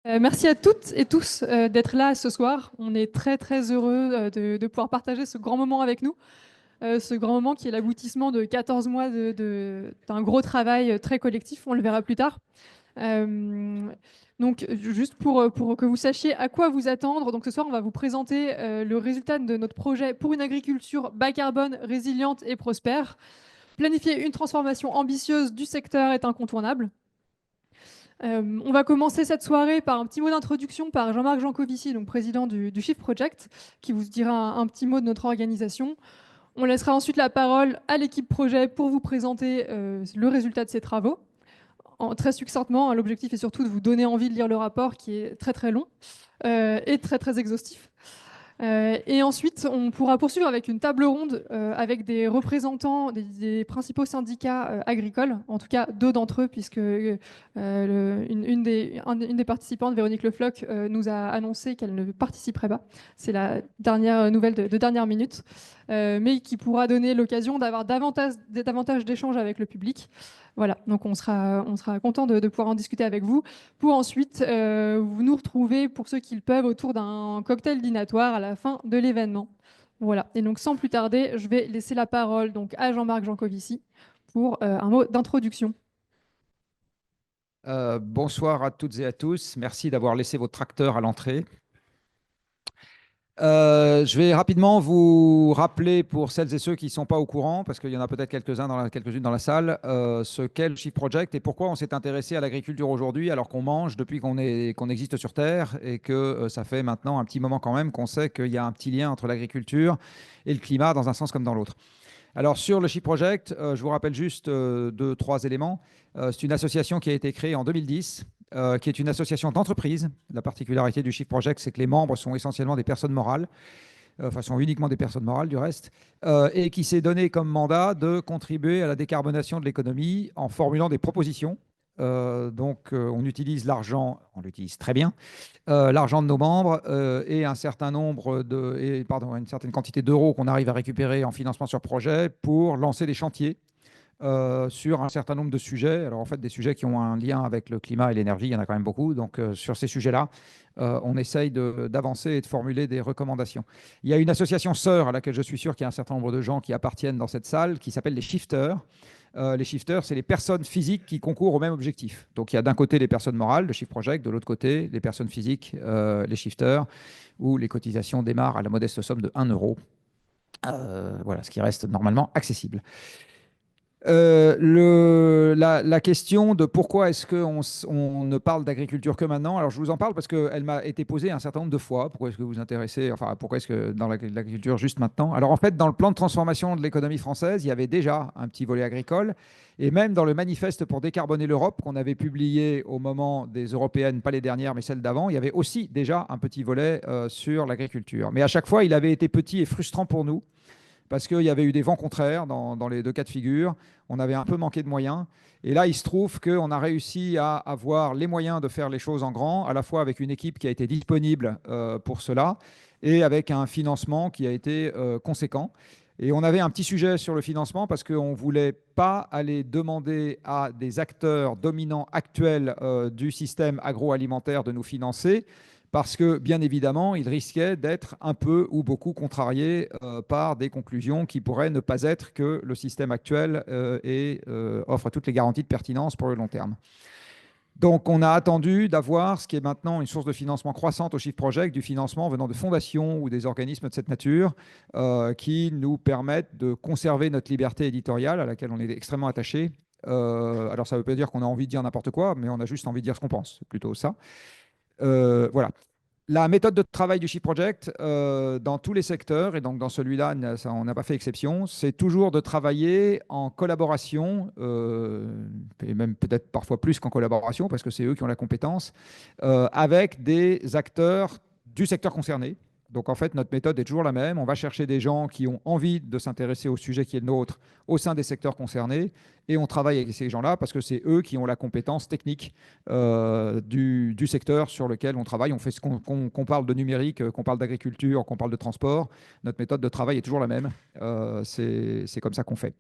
Merci à toutes et tous d'être là ce soir. On est très très heureux de pouvoir partager ce grand moment avec nous. Ce grand moment qui est l'aboutissement de 14 mois d'un gros travail très collectif, on le verra plus tard. Euh, donc juste pour que vous sachiez à quoi vous attendre, donc ce soir on va vous présenter le résultat de notre projet pour une agriculture bas carbone, résiliente et prospère. Planifier une transformation ambitieuse du secteur est incontournable. On va commencer cette soirée par un petit mot d'introduction par Jean-Marc Jancovici, donc président du Shift Project, qui vous dira un petit mot de notre organisation. On laissera ensuite la parole à l'équipe projet pour vous présenter le résultat de ses travaux. Très succinctement, hein, l'objectif est surtout de vous donner envie de lire le rapport qui est très très long et très très exhaustif. Et ensuite, on pourra poursuivre avec une table ronde avec des représentants des principaux syndicats agricoles, en tout cas deux d'entre eux, puisque une des participantes, Véronique Le Floch, nous a annoncé qu'elle ne participerait pas. C'est la dernière nouvelle de dernière minute, mais qui pourra donner l'occasion d'avoir davantage d'échanges avec le public. Voilà, donc on sera content de pouvoir en discuter avec vous pour ensuite vous nous retrouver, pour ceux qui le peuvent, autour d'un cocktail dînatoire à la fin de l'événement. Voilà, et donc sans plus tarder, je vais laisser la parole donc à Jean-Marc Jancovici pour un mot d'introduction. Bonsoir à toutes et à tous. Merci d'avoir laissé votre tracteur à l'entrée. Je vais rapidement vous rappeler pour celles et ceux qui ne sont pas au courant, parce qu'il y en a peut-être quelques-unes dans la salle, ce qu'est le Shift Project et pourquoi on s'est intéressé à l'agriculture aujourd'hui alors qu'on mange depuis qu'on existe sur Terre et que ça fait maintenant un petit moment quand même qu'on sait qu'il y a un petit lien entre l'agriculture et le climat dans un sens comme dans l'autre. Alors sur le Shift Project, je vous rappelle juste deux, trois éléments. C'est une association qui a été créée en 2010, qui est une association d'entreprise. La particularité du Shift Project, c'est que les membres sont essentiellement des personnes morales, enfin sont uniquement des personnes morales du reste, et qui s'est donné comme mandat de contribuer à la décarbonation de l'économie en formulant des propositions. On utilise l'argent, on l'utilise très bien, l'argent de nos membres et une certaine quantité d'euros qu'on arrive à récupérer en financement sur projet pour lancer des chantiers sur un certain nombre de sujets. Alors en fait, des sujets qui ont un lien avec le climat et l'énergie, il y en a quand même beaucoup. Donc sur ces sujets-là, on essaye d'avancer et de formuler des recommandations. Il y a une association sœur à laquelle je suis sûr qu'il y a un certain nombre de gens qui appartiennent dans cette salle, qui s'appelle les Shifters. Les shifters, c'est les personnes physiques qui concourent au même objectif. Donc il y a d'un côté les personnes morales, le Shift Project, de l'autre côté les personnes physiques, les shifters, où les cotisations démarrent à la modeste somme de 1 euro. Voilà, ce qui reste normalement accessible. La question de pourquoi est-ce qu'on ne parle d'agriculture que maintenant, alors je vous en parle parce qu'elle m'a été posée un certain nombre de fois. Pourquoi est-ce que vous vous intéressez, enfin pourquoi est-ce que dans l'agriculture juste maintenant? Alors en fait, dans le plan de transformation de l'économie française, il y avait déjà un petit volet agricole. Et même dans le manifeste pour décarboner l'Europe qu'on avait publié au moment des européennes, pas les dernières, mais celles d'avant, il y avait aussi déjà un petit volet sur l'agriculture. Mais à chaque fois, il avait été petit et frustrant pour nous parce qu'il y avait eu des vents contraires dans les deux cas de figure. On avait un peu manqué de moyens. Et là, il se trouve qu'on a réussi à avoir les moyens de faire les choses en grand, à la fois avec une équipe qui a été disponible pour cela et avec un financement qui a été conséquent. Et on avait un petit sujet sur le financement parce qu'on ne voulait pas aller demander à des acteurs dominants actuels du système agroalimentaire de nous financer parce que, bien évidemment, il risquait d'être un peu ou beaucoup contrarié par des conclusions qui pourraient ne pas être que le système actuel offre toutes les garanties de pertinence pour le long terme. Donc, on a attendu d'avoir ce qui est maintenant une source de financement croissante au Shift Project, du financement venant de fondations ou des organismes de cette nature qui nous permettent de conserver notre liberté éditoriale à laquelle on est extrêmement attaché. Alors, ça ne veut pas dire qu'on a envie de dire n'importe quoi, mais on a juste envie de dire ce qu'on pense. C'est plutôt ça. Voilà. La méthode de travail du Shift Project, dans tous les secteurs, et donc dans celui-là, on n'a pas fait exception, c'est toujours de travailler en collaboration, et même peut-être parfois plus qu'en collaboration, parce que c'est eux qui ont la compétence, avec des acteurs du secteur concerné. Donc en fait, notre méthode est toujours la même. On va chercher des gens qui ont envie de s'intéresser au sujet qui est le nôtre au sein des secteurs concernés, et on travaille avec ces gens-là parce que c'est eux qui ont la compétence technique du secteur sur lequel on travaille. On fait qu'on parle de numérique, qu'on parle d'agriculture, qu'on parle de transport. Notre méthode de travail est toujours la même. C'est comme ça qu'on fait.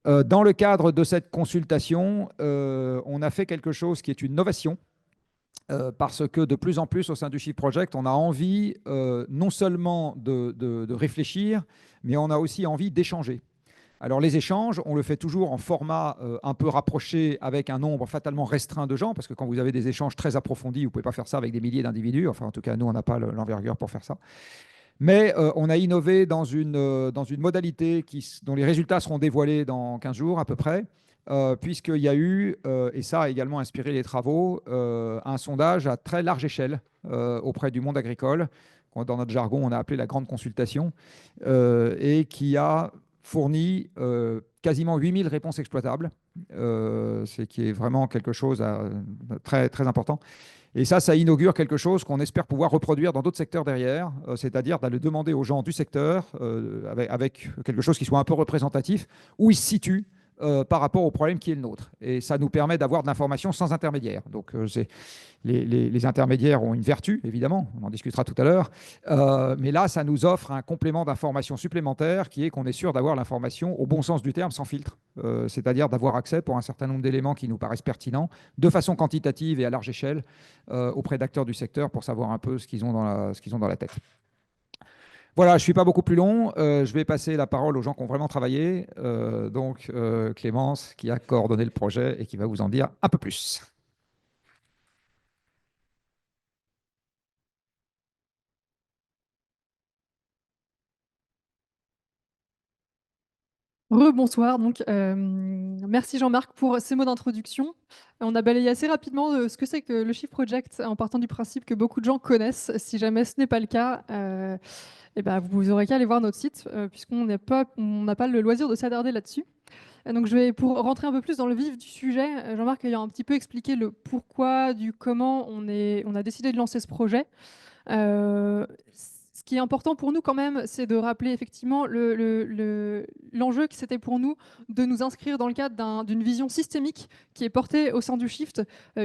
Dans le cadre de cette consultation, on a fait quelque chose qui est une novation. parce que de plus en plus au sein du Shift Project, on a envie non seulement de réfléchir, mais on a aussi envie d'échanger. Alors les échanges, on le fait toujours en format un peu rapproché avec un nombre fatalement restreint de gens, parce que quand vous avez des échanges très approfondis, vous ne pouvez pas faire ça avec des milliers d'individus. Enfin, en tout cas, nous, on n'a pas l'envergure pour faire ça. Mais on a innové dans une modalité dont les résultats seront dévoilés dans 15 jours à peu près, puisqu'il y a eu, et ça a également inspiré les travaux, un sondage à très large échelle auprès du monde agricole, dans notre jargon on a appelé la grande consultation, et qui a fourni quasiment 8000 réponses exploitables, ce qui est vraiment quelque chose de très, très important. Et ça inaugure quelque chose qu'on espère pouvoir reproduire dans d'autres secteurs derrière, c'est-à-dire d'aller demander aux gens du secteur, avec quelque chose qui soit un peu représentatif, où ils se situent par rapport au problème qui est le nôtre. Et ça nous permet d'avoir de l'information sans intermédiaire. Donc, les intermédiaires ont une vertu, évidemment, on en discutera tout à l'heure, mais là, ça nous offre un complément d'information supplémentaire qui est qu'on est sûr d'avoir l'information au bon sens du terme, sans filtre, c'est-à-dire d'avoir accès pour un certain nombre d'éléments qui nous paraissent pertinents, de façon quantitative et à large échelle, auprès d'acteurs du secteur pour savoir un peu ce qu'ils ont dans la tête. Voilà, je ne suis pas beaucoup plus long. Je vais passer la parole aux gens qui ont vraiment travaillé. Donc, Clémence, qui a coordonné le projet et qui va vous en dire un peu plus. Rebonsoir, donc merci Jean-Marc pour ces mots d'introduction. On a balayé assez rapidement ce que c'est que le Shift Project en partant du principe que beaucoup de gens connaissent. Si jamais ce n'est pas le cas, eh ben, vous aurez qu'à aller voir notre site puisqu'on n'a pas le loisir de s'attarder là-dessus. Donc je vais, pour rentrer un peu plus dans le vif du sujet, Jean-Marc ayant un petit peu expliqué le pourquoi, du comment on a décidé de lancer ce projet. Euh, Ce qui est important pour nous quand même, c'est de rappeler effectivement l'enjeu que c'était pour nous de nous inscrire dans le cadre d'une vision systémique qui est portée au sein du Shift,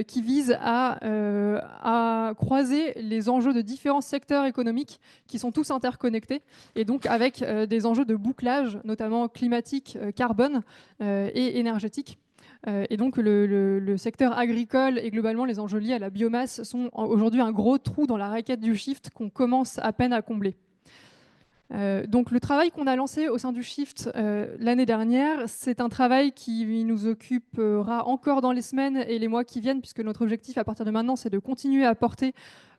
qui vise à croiser les enjeux de différents secteurs économiques qui sont tous interconnectés, et donc avec des enjeux de bouclage, notamment climatique, carbone et énergétique. Et donc le secteur agricole et globalement les enjeux liés à la biomasse sont aujourd'hui un gros trou dans la raquette du Shift qu'on commence à peine à combler. Donc le travail qu'on a lancé au sein du Shift l'année dernière, c'est un travail qui nous occupera encore dans les semaines et les mois qui viennent, puisque notre objectif à partir de maintenant, c'est de continuer à porter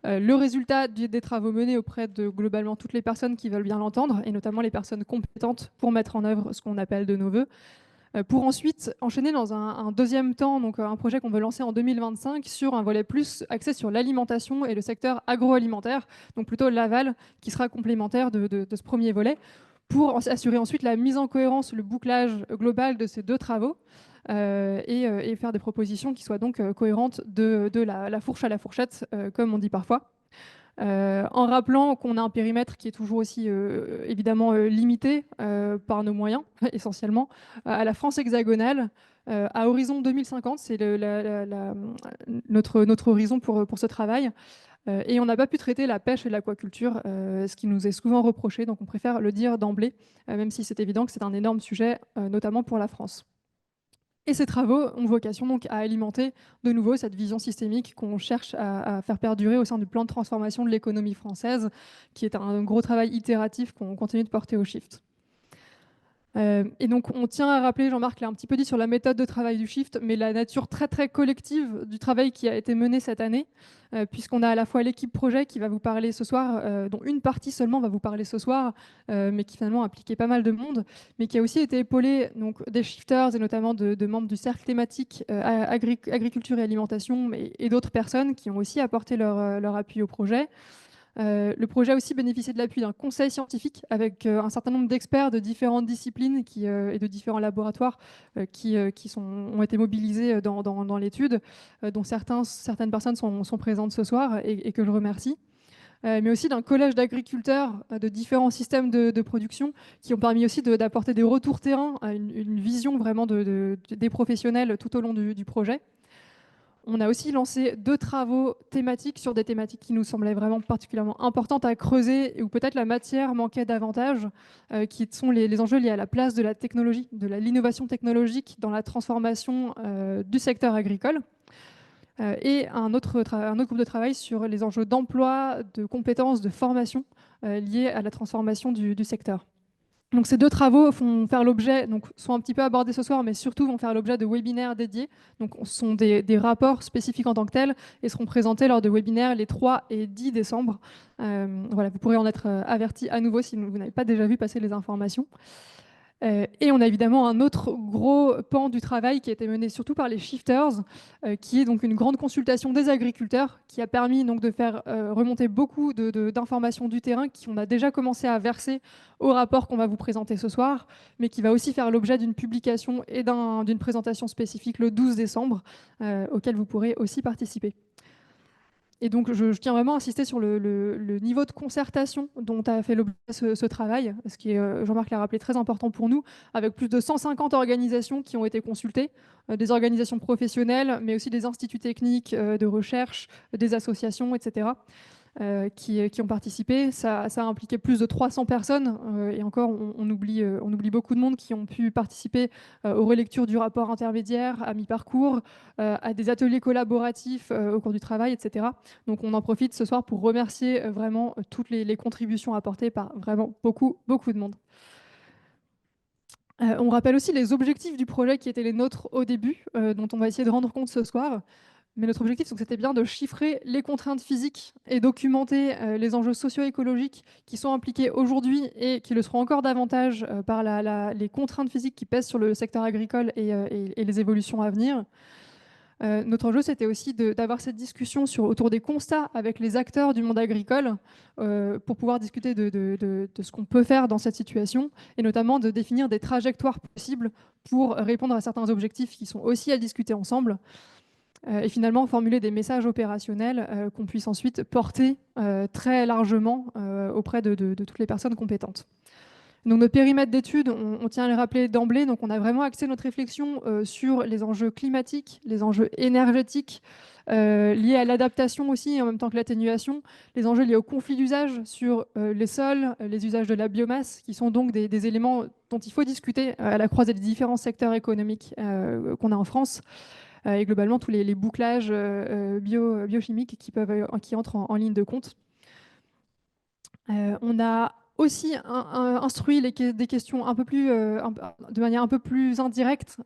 le résultat des travaux menés auprès de globalement toutes les personnes qui veulent bien l'entendre, et notamment les personnes compétentes pour mettre en œuvre ce qu'on appelle de nos voeux, pour ensuite enchaîner dans un deuxième temps, donc un projet qu'on veut lancer en 2025 sur un volet plus axé sur l'alimentation et le secteur agroalimentaire, donc plutôt l'aval, qui sera complémentaire de ce premier volet, pour assurer ensuite la mise en cohérence, le bouclage global de ces deux travaux, et faire des propositions qui soient donc cohérentes de la fourche à la fourchette, comme on dit parfois. En rappelant qu'on a un périmètre qui est toujours aussi évidemment limité par nos moyens, essentiellement, à la France hexagonale, à horizon 2050, c'est notre horizon pour ce travail. Et on n'a pas pu traiter la pêche et l'aquaculture, ce qui nous est souvent reproché, donc on préfère le dire d'emblée, même si c'est évident que c'est un énorme sujet, notamment pour la France. Et ces travaux ont vocation donc à alimenter de nouveau cette vision systémique qu'on cherche à faire perdurer au sein du plan de transformation de l'économie française, qui est un gros travail itératif qu'on continue de porter au Shift. Et donc, on tient à rappeler, Jean-Marc l'a un petit peu dit sur la méthode de travail du Shift, mais la nature très très collective du travail qui a été mené cette année, puisqu'on a à la fois l'équipe projet qui va vous parler ce soir, dont une partie seulement va vous parler ce soir, mais qui finalement a impliqué pas mal de monde, mais qui a aussi été épaulée donc, des shifters et notamment de membres du cercle thématique agriculture et alimentation, et d'autres personnes qui ont aussi apporté leur appui au projet. Le projet a aussi bénéficié de l'appui d'un conseil scientifique avec un certain nombre d'experts de différentes disciplines et de différents laboratoires qui ont été mobilisés dans l'étude, dont certaines personnes sont présentes ce soir et que je remercie. Mais aussi d'un collège d'agriculteurs de différents systèmes de production qui ont permis aussi d'apporter des retours terrain, une vision vraiment des professionnels tout au long du projet. On a aussi lancé 2 travaux thématiques sur des thématiques qui nous semblaient vraiment particulièrement importantes à creuser et où peut-être la matière manquait davantage, qui sont les enjeux liés à la place de la technologie, de l'innovation technologique dans la transformation du secteur agricole. et un autre groupe de travail sur les enjeux d'emploi, de compétences, de formation liés à la transformation du secteur. Donc ces deux travaux vont faire l'objet, donc sont un petit peu abordés ce soir, mais surtout vont faire l'objet de webinaires dédiés. Donc ce sont des rapports spécifiques en tant que tels et seront présentés lors de webinaires les 3 et 10 décembre. Voilà, vous pourrez en être avertis à nouveau si vous n'avez pas déjà vu passer les informations. Et on a évidemment un autre gros pan du travail qui a été mené surtout par les shifters, qui est donc une grande consultation des agriculteurs qui a permis donc de faire remonter beaucoup d'informations du terrain qu'on a déjà commencé à verser au rapport qu'on va vous présenter ce soir, mais qui va aussi faire l'objet d'une publication et d'une présentation spécifique le 12 décembre, auquel vous pourrez aussi participer. Et donc, je tiens vraiment à insister sur le niveau de concertation dont a fait l'objet ce travail, ce qui est, Jean-Marc l'a rappelé, très important pour nous, avec plus de 150 organisations qui ont été consultées, des organisations professionnelles, mais aussi des instituts techniques de recherche, des associations, etc., qui ont participé. Ça a impliqué plus de 300 personnes, et encore, on oublie beaucoup de monde qui ont pu participer aux relectures du rapport intermédiaire, à mi-parcours, à des ateliers collaboratifs au cours du travail, etc. Donc on en profite ce soir pour remercier vraiment toutes les contributions apportées par vraiment beaucoup, beaucoup de monde. On rappelle aussi les objectifs du projet qui étaient les nôtres au début, dont on va essayer de rendre compte ce soir. Mais notre objectif, c'était bien de chiffrer les contraintes physiques et documenter les enjeux socio-écologiques qui sont impliqués aujourd'hui et qui le seront encore davantage par les contraintes physiques qui pèsent sur le secteur agricole et les évolutions à venir. Notre enjeu, c'était aussi d'avoir cette discussion autour des constats avec les acteurs du monde agricole pour pouvoir discuter de ce qu'on peut faire dans cette situation et notamment de définir des trajectoires possibles pour répondre à certains objectifs qui sont aussi à discuter ensemble. Et finalement formuler des messages opérationnels qu'on puisse ensuite porter très largement auprès de toutes les personnes compétentes. Donc notre périmètre d'études, on tient à le rappeler d'emblée, donc on a vraiment axé notre réflexion sur les enjeux climatiques, les enjeux énergétiques, liés à l'adaptation aussi, en même temps que l'atténuation, les enjeux liés au conflit d'usage sur les sols, les usages de la biomasse, qui sont donc des éléments dont il faut discuter à la croisée des différents secteurs économiques qu'on a en France, et globalement tous les bouclages biochimiques qui entrent en ligne de compte. On a aussi instruit des questions de manière un peu plus indirecte,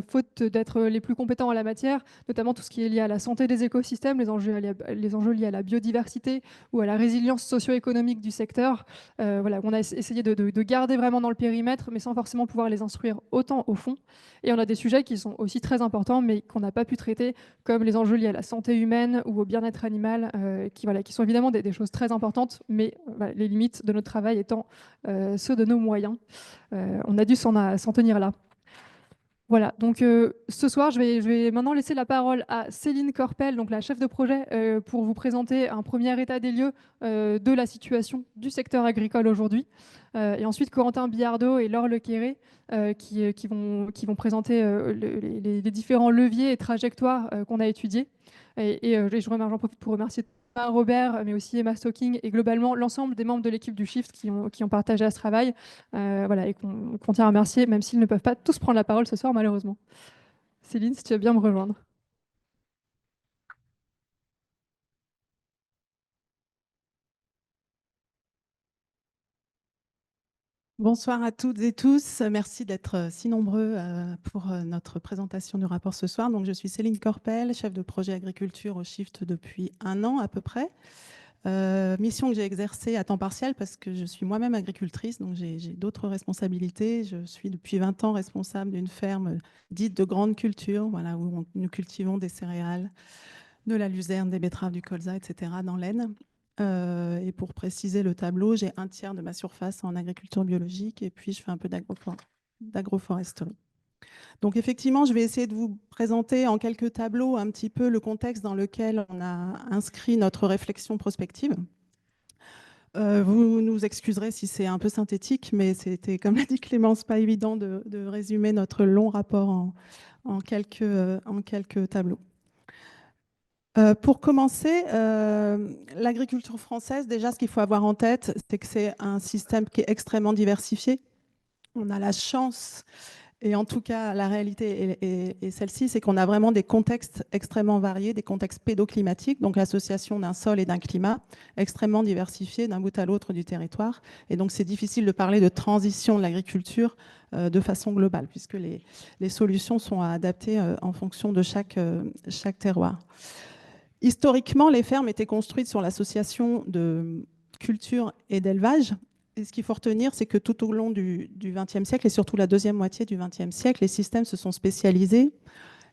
faute d'être les plus compétents en la matière, notamment tout ce qui est lié à la santé des écosystèmes, les enjeux liés à la biodiversité ou à la résilience socio-économique du secteur. Voilà, on a essayé de garder vraiment dans le périmètre, mais sans forcément pouvoir les instruire autant au fond. Et on a des sujets qui sont aussi très importants, mais qu'on n'a pas pu traiter, comme les enjeux liés à la santé humaine ou au bien-être animal, qui sont évidemment des choses très importantes, mais les limites de notre travail étant ceux de nos moyens. On a dû s'en tenir là. Voilà, donc ce soir, je vais maintenant laisser la parole à Céline Corpel, donc la chef de projet, pour vous présenter un premier état des lieux de la situation du secteur agricole aujourd'hui. Et ensuite, Corentin Billardot et Laure Lequéré qui vont présenter les différents leviers et trajectoires qu'on a étudiés. J'en profite pour remercier Robert, mais aussi Emma Stocking et globalement l'ensemble des membres de l'équipe du Shift qui ont partagé à ce travail, voilà, et qu'on tient à remercier, même s'ils ne peuvent pas tous prendre la parole ce soir, malheureusement. Céline, si tu veux bien me rejoindre. Bonsoir à toutes et tous. Merci d'être si nombreux pour notre présentation du rapport ce soir. Donc, je suis Céline Corpel, chef de projet agriculture au Shift depuis 1 an à peu près. Mission que j'ai exercée à temps partiel parce que je suis moi-même agricultrice, donc j'ai d'autres responsabilités. Je suis depuis 20 ans responsable d'une ferme dite de grande culture, voilà, où nous cultivons des céréales, de la luzerne, des betteraves, du colza, etc. dans l'Aisne. Et pour préciser le tableau, j'ai 1/3 de ma surface en agriculture biologique et puis je fais un peu d'agroforesterie. Donc effectivement, je vais essayer de vous présenter en quelques tableaux un petit peu le contexte dans lequel on a inscrit notre réflexion prospective. Vous nous excuserez si c'est un peu synthétique, mais c'était, comme l'a dit Clémence, pas évident de résumer notre long rapport en quelques tableaux. Pour commencer, l'agriculture française, déjà, ce qu'il faut avoir en tête, c'est que c'est un système qui est extrêmement diversifié. On a la chance Et en tout cas, la réalité est celle-ci, c'est qu'on a vraiment des contextes extrêmement variés, des contextes pédoclimatiques, donc l'association d'un sol et d'un climat extrêmement diversifiés d'un bout à l'autre du territoire. Et donc, c'est difficile de parler de transition de l'agriculture de façon globale, puisque les solutions sont à adapter en fonction de chaque terroir. Historiquement, les fermes étaient construites sur l'association de culture et d'élevage. Et ce qu'il faut retenir, c'est que tout au long du XXe siècle, et surtout la deuxième moitié du XXe siècle, les systèmes se sont spécialisés,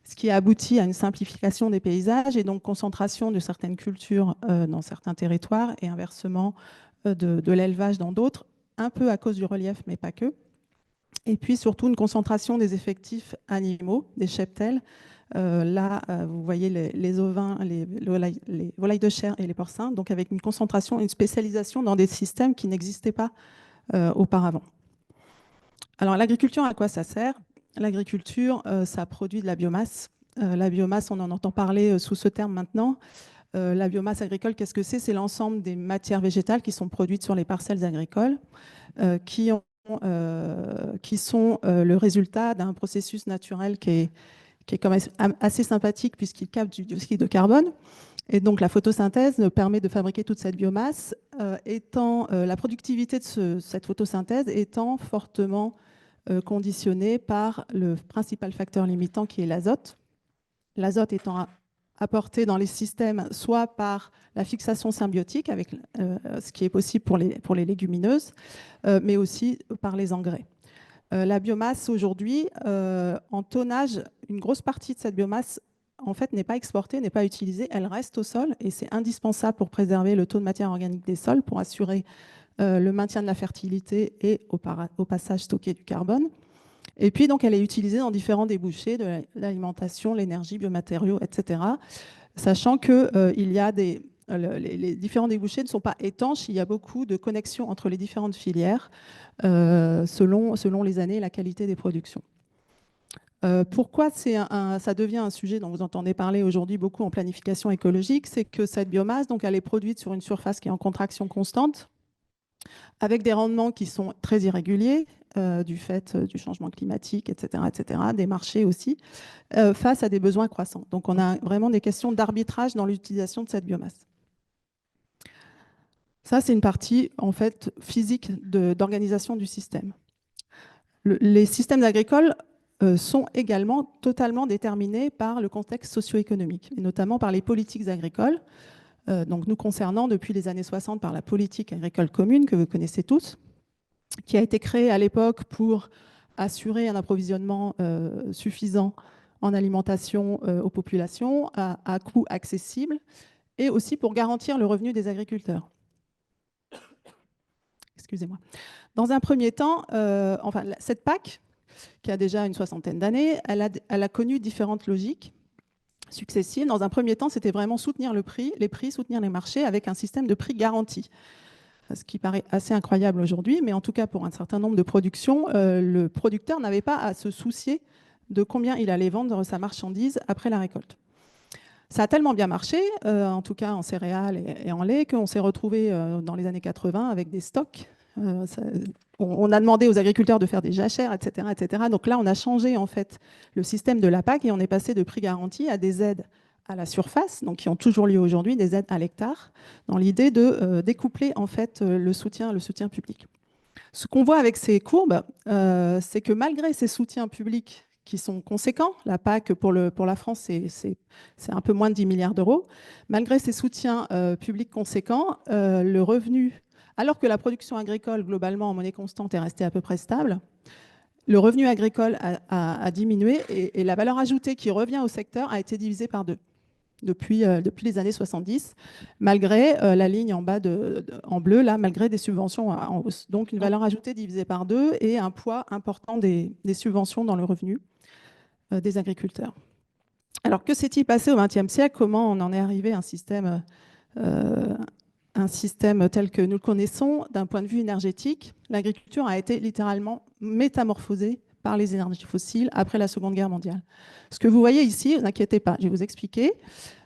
ce qui a abouti à une simplification des paysages et donc concentration de certaines cultures dans certains territoires et inversement de l'élevage dans d'autres, un peu à cause du relief, mais pas que. Et puis surtout une concentration des effectifs animaux, des cheptels. Là, vous voyez les ovins, les volailles de chair et les porcins, donc avec une concentration, une spécialisation dans des systèmes qui n'existaient pas auparavant. Alors l'agriculture, à quoi ça sert? L'agriculture, ça produit de la biomasse. La biomasse, on en entend parler sous ce terme maintenant. La biomasse agricole, qu'est-ce que c'est? C'est l'ensemble des matières végétales qui sont produites sur les parcelles agricoles, qui sont le résultat d'un processus naturel qui est quand même assez sympathique puisqu'il capte du dioxyde de carbone. Et donc la photosynthèse permet de fabriquer toute cette biomasse, la productivité de cette photosynthèse étant fortement conditionnée par le principal facteur limitant qui est l'azote. L'azote étant apporté dans les systèmes soit par la fixation symbiotique, avec ce qui est possible pour les légumineuses, mais aussi par les engrais. La biomasse aujourd'hui, en tonnage, une grosse partie de cette biomasse en fait n'est pas exportée, n'est pas utilisée, elle reste au sol et c'est indispensable pour préserver le taux de matière organique des sols, pour assurer le maintien de la fertilité et au passage stocker du carbone. Et puis donc elle est utilisée dans différents débouchés de l'alimentation, l'énergie, biomatériaux, etc. Sachant que les différents débouchés ne sont pas étanches, il y a beaucoup de connexions entre les différentes filières selon les années et la qualité des productions. Pourquoi ça devient un sujet dont vous entendez parler aujourd'hui beaucoup en planification écologique? C'est que cette biomasse, donc, elle est produite sur une surface qui est en contraction constante, avec des rendements qui sont très irréguliers du fait du changement climatique, etc., des marchés aussi, face à des besoins croissants. Donc on a vraiment des questions d'arbitrage dans l'utilisation de cette biomasse. Ça, c'est une partie en fait physique d'organisation du système. Les systèmes agricoles sont également totalement déterminés par le contexte socio-économique, et notamment par les politiques agricoles, donc nous concernant depuis les années 60 par la politique agricole commune, que vous connaissez tous, qui a été créée à l'époque pour assurer un approvisionnement suffisant en alimentation aux populations à coût accessible, et aussi pour garantir le revenu des agriculteurs. Excusez-moi. Dans un premier temps, cette PAC, qui a déjà une soixantaine d'années, elle a connu différentes logiques successives. Dans un premier temps, c'était vraiment soutenir les prix, soutenir les marchés avec un système de prix garanti. Ce qui paraît assez incroyable aujourd'hui, mais en tout cas pour un certain nombre de productions, le producteur n'avait pas à se soucier de combien il allait vendre sa marchandise après la récolte. Ça a tellement bien marché, en tout cas en céréales et en lait, qu'on s'est retrouvé dans les années 80 avec des stocks. On a demandé aux agriculteurs de faire des jachères, etc., etc. Donc là, on a changé en fait le système de la PAC et on est passé de prix garantis à des aides à la surface, donc qui ont toujours lieu aujourd'hui, des aides à l'hectare, dans l'idée de découpler en fait le soutien public. Ce qu'on voit avec ces courbes, c'est que malgré ces soutiens publics qui sont conséquents, la PAC pour la France, c'est un peu moins de 10 milliards d'euros, malgré ces soutiens publics conséquents, le revenu, alors que la production agricole globalement en monnaie constante est restée à peu près stable, le revenu agricole a diminué et la valeur ajoutée qui revient au secteur a été divisée par 2 depuis les années 70, malgré la ligne en bas en bleu, là, malgré des subventions en hausse. Donc une valeur ajoutée divisée par 2 et un poids important des subventions dans le revenu des agriculteurs. Alors que s'est-il passé au XXe siècle? Comment on en est arrivé à un système tel que nous le connaissons d'un point de vue énergétique? L'agriculture a été littéralement métamorphosée par les énergies fossiles après la Seconde Guerre mondiale. Ce que vous voyez ici, ne vous inquiétez pas, je vais vous expliquer.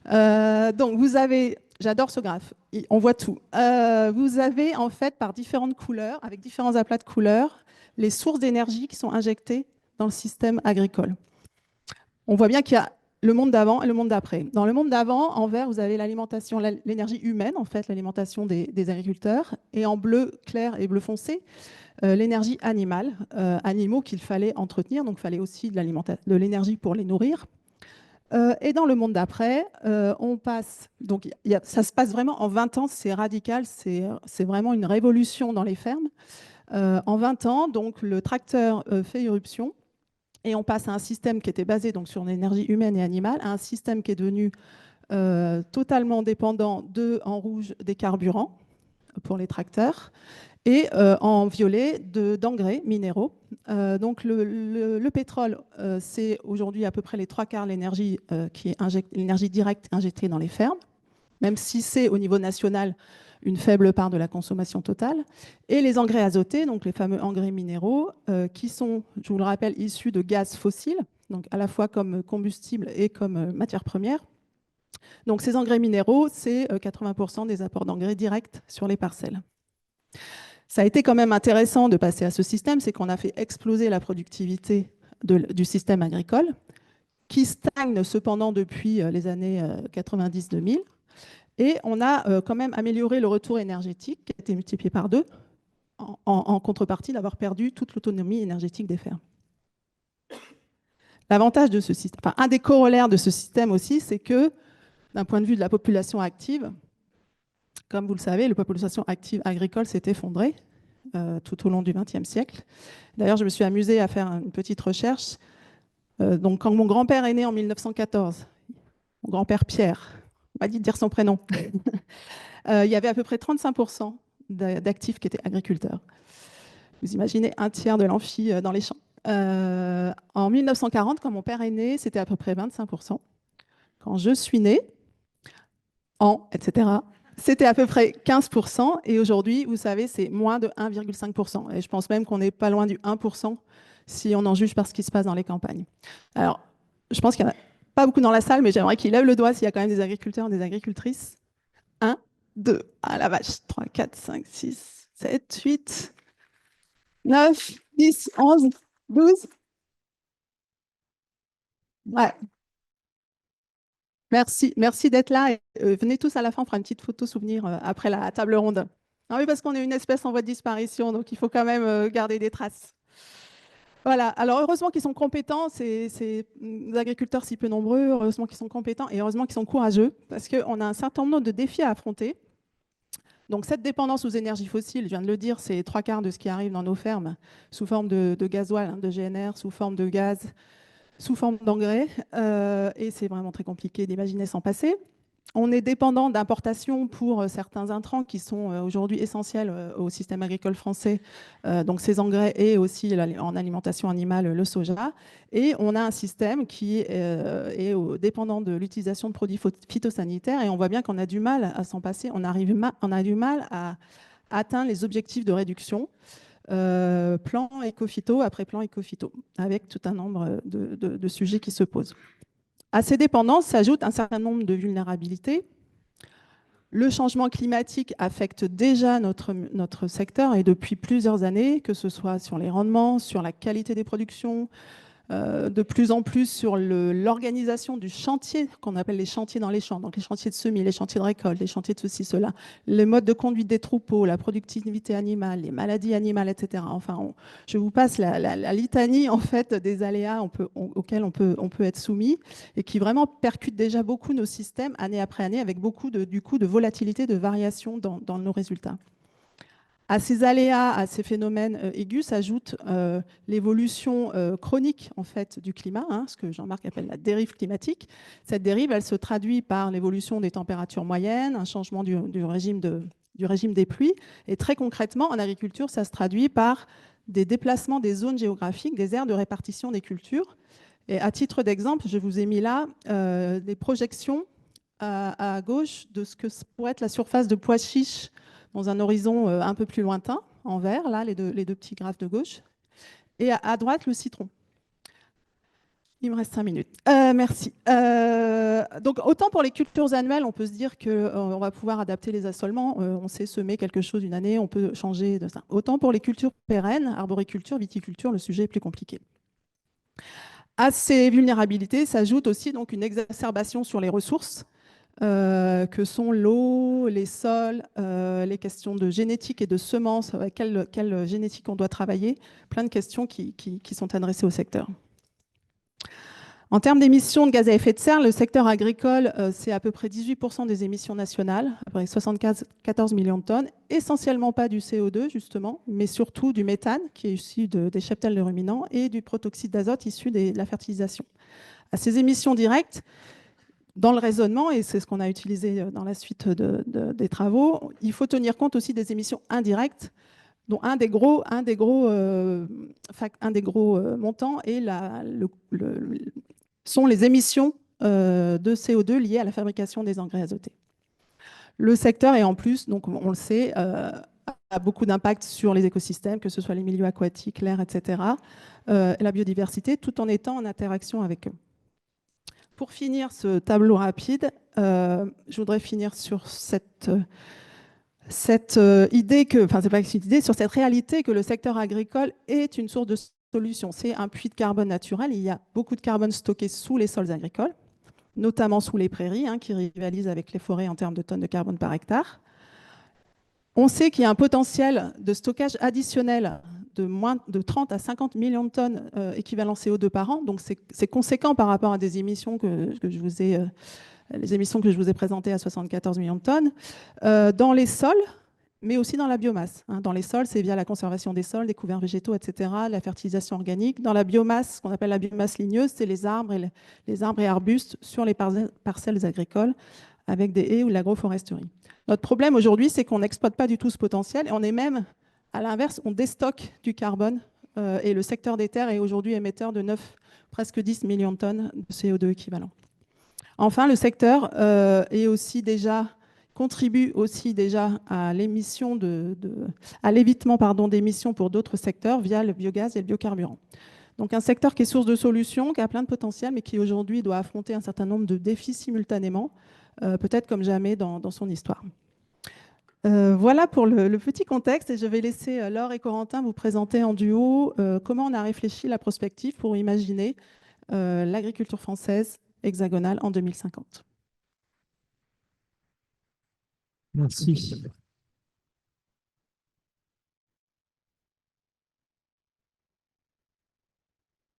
Donc vous avez, j'adore ce graphe, on voit tout. Vous avez en fait par différentes couleurs, avec différents aplats de couleurs, les sources d'énergie qui sont injectées dans le système agricole. On voit bien qu'il y a le monde d'avant et le monde d'après. Dans le monde d'avant, en vert, vous avez l'alimentation, l'énergie humaine, en fait, l'alimentation des agriculteurs. Et en bleu clair et bleu foncé, l'énergie animale, animaux qu'il fallait entretenir. Donc, il fallait aussi de l'énergie pour les nourrir. Et dans le monde d'après, on passe. Donc, ça se passe vraiment en 20 ans, c'est radical, c'est vraiment une révolution dans les fermes. En 20 ans, donc, le tracteur fait irruption. Et on passe à un système qui était basé donc, sur l'énergie humaine et animale, à un système qui est devenu totalement dépendant en rouge des carburants pour les tracteurs et en violet d'engrais minéraux. Donc le pétrole, c'est aujourd'hui à peu près les 3/4 de l'énergie qui est l'énergie directe injectée dans les fermes, même si c'est au niveau national une faible part de la consommation totale, et les engrais azotés, donc les fameux engrais minéraux, qui sont, je vous le rappelle, issus de gaz fossiles, donc à la fois comme combustible et comme matière première. Donc ces engrais minéraux, c'est 80% des apports d'engrais directs sur les parcelles. Ça a été quand même intéressant de passer à ce système, c'est qu'on a fait exploser la productivité du système agricole, qui stagne cependant depuis les années 90-2000. Et on a quand même amélioré le retour énergétique, qui a été multiplié par 2, en contrepartie d'avoir perdu toute l'autonomie énergétique des fermes. L'avantage de ce système, enfin, un des corollaires de ce système aussi, c'est que d'un point de vue de la population active, comme vous le savez, la population active agricole s'est effondrée tout au long du XXe siècle. D'ailleurs, je me suis amusée à faire une petite recherche. Donc, quand mon grand-père est né en 1914, mon grand-père Pierre, on m'a dit de dire son prénom, il y avait à peu près 35% d'actifs qui étaient agriculteurs. Vous imaginez un tiers de l'amphi dans les champs. En 1940, quand mon père est né, c'était à peu près 25%. Quand je suis née, etc., c'était à peu près 15%. Et aujourd'hui, vous savez, c'est moins de 1,5%. Et je pense même qu'on n'est pas loin du 1% si on en juge par ce qui se passe dans les campagnes. Alors, je pense qu'il n'y en a pas beaucoup dans la salle, mais j'aimerais qu'ils lèvent le doigt s'il y a quand même des agriculteurs et des agricultrices. 1, 2, ah la vache, 3, 4, 5, 6, 7, 8, 9, 10, 11, 12. Ouais. Merci d'être là. Et, venez tous à la fin, on fera une petite photo souvenir après la table ronde. Non, oui, parce qu'on est une espèce en voie de disparition, donc il faut quand même garder des traces. Voilà, alors heureusement qu'ils sont compétents, ces agriculteurs si peu nombreux, heureusement qu'ils sont compétents et heureusement qu'ils sont courageux, parce qu'on a un certain nombre de défis à affronter. Donc cette dépendance aux énergies fossiles, je viens de le dire, c'est 3/4 de ce qui arrive dans nos fermes, sous forme de gasoil, de GNR, sous forme de gaz, sous forme d'engrais, et c'est vraiment très compliqué d'imaginer s'en passer. On est dépendant d'importations pour certains intrants qui sont aujourd'hui essentiels au système agricole français, donc ces engrais et aussi en alimentation animale, le soja. Et on a un système qui est dépendant de l'utilisation de produits phytosanitaires et on voit bien qu'on a du mal à s'en passer, on a du mal à atteindre les objectifs de réduction. Plan éco-phyto après plan éco-phyto, avec tout un nombre de sujets qui se posent. À ces dépendances s'ajoute un certain nombre de vulnérabilités. Le changement climatique affecte déjà notre secteur et depuis plusieurs années, que ce soit sur les rendements, sur la qualité des productions, de plus en plus sur l'organisation du chantier, qu'on appelle les chantiers dans les champs, donc les chantiers de semis, les chantiers de récolte, les chantiers de ceci, cela, les modes de conduite des troupeaux, la productivité animale, les maladies animales, etc. Enfin, je vous passe la litanie en fait des aléas auxquels on peut être soumis et qui vraiment percutent déjà beaucoup nos systèmes année après année avec beaucoup du coup de volatilité, de variation dans nos résultats. À ces aléas, à ces phénomènes aigus s'ajoute l'évolution chronique en fait, du climat, ce que Jean-Marc appelle la dérive climatique. Cette dérive, elle se traduit par l'évolution des températures moyennes, un changement du régime des pluies. Et très concrètement, en agriculture, ça se traduit par des déplacements des zones géographiques, des aires de répartition des cultures. Et à titre d'exemple, je vous ai mis là des projections à gauche de ce que pourrait être la surface de pois chiches dans un horizon un peu plus lointain, en vert, là, les deux petits graphes de gauche. Et à droite, le citron. Il me reste 5 minutes. Merci. Donc, autant pour les cultures annuelles, on peut se dire qu'on va pouvoir adapter les assolements. On sait semer quelque chose une année, on peut changer de ça. Autant pour les cultures pérennes, arboriculture, viticulture, le sujet est plus compliqué. À ces vulnérabilités s'ajoute aussi donc une exacerbation sur les ressources, que sont l'eau, les sols, les questions de génétique et de semences, quelle génétique on doit travailler, plein de questions qui sont adressées au secteur. En termes d'émissions de gaz à effet de serre, le secteur agricole, c'est à peu près 18% des émissions nationales, avec 74 millions de tonnes, essentiellement pas du CO2 justement, mais surtout du méthane qui est issu des cheptels de ruminants et du protoxyde d'azote issu de la fertilisation. À ces émissions directes, dans le raisonnement, et c'est ce qu'on a utilisé dans la suite des travaux, il faut tenir compte aussi des émissions indirectes, dont un des gros montants est sont les émissions de CO2 liées à la fabrication des engrais azotés. Le secteur est en plus, donc on le sait, a beaucoup d'impact sur les écosystèmes, que ce soit les milieux aquatiques, l'air, etc., la biodiversité, tout en étant en interaction avec eux. Pour finir ce tableau rapide, je voudrais finir sur cette idée enfin c'est pas une idée, sur cette réalité que le secteur agricole est une source de solution. C'est un puits de carbone naturel. Il y a beaucoup de carbone stocké sous les sols agricoles, notamment sous les prairies, qui rivalisent avec les forêts en termes de tonnes de carbone par hectare. On sait qu'il y a un potentiel de stockage additionnel de 30 à 50 millions de tonnes équivalent CO2 par an. Donc c'est conséquent par rapport à des émissions les émissions que je vous ai présentées à 74 millions de tonnes, dans les sols, mais aussi dans la biomasse. Dans les sols, c'est via la conservation des sols, des couverts végétaux, etc., la fertilisation organique. Dans la biomasse, ce qu'on appelle la biomasse ligneuse, c'est les arbres et arbustes sur les parcelles agricoles avec des haies ou de l'agroforesterie. Notre problème aujourd'hui, c'est qu'on n'exploite pas du tout ce potentiel et on est même, à l'inverse, on déstocke du carbone et le secteur des terres est aujourd'hui émetteur de presque 10 millions de tonnes de CO2 équivalent. Enfin, le secteur contribue aussi déjà à l'évitement d'émissions pour d'autres secteurs via le biogaz et le biocarburant. Donc un secteur qui est source de solutions, qui a plein de potentiel, mais qui aujourd'hui doit affronter un certain nombre de défis simultanément, peut-être comme jamais dans son histoire. Voilà pour le petit contexte, et je vais laisser Laure et Corentin vous présenter en duo comment on a réfléchi la prospective pour imaginer l'agriculture française hexagonale en 2050. Merci.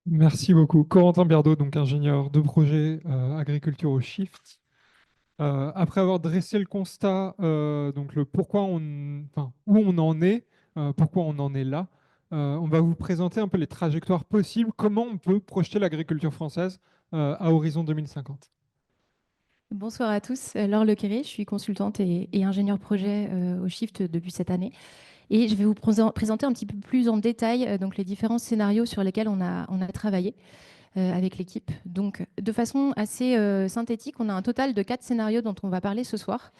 Merci beaucoup. Corentin Biardot, donc ingénieur de projet agriculture au Shift. Après avoir dressé le constat, donc le pourquoi où on en est, pourquoi on en est là, on va vous présenter un peu les trajectoires possibles, comment on peut projeter l'agriculture française à horizon 2050. Bonsoir à tous, Laure Lequéré, je suis consultante et ingénieure projet au Shift depuis cette année. Et je vais vous présenter un petit peu plus en détail donc les différents scénarios sur lesquels on a travaillé avec l'équipe. Donc, de façon assez synthétique, on a un total de 4 scénarios dont on va parler ce soir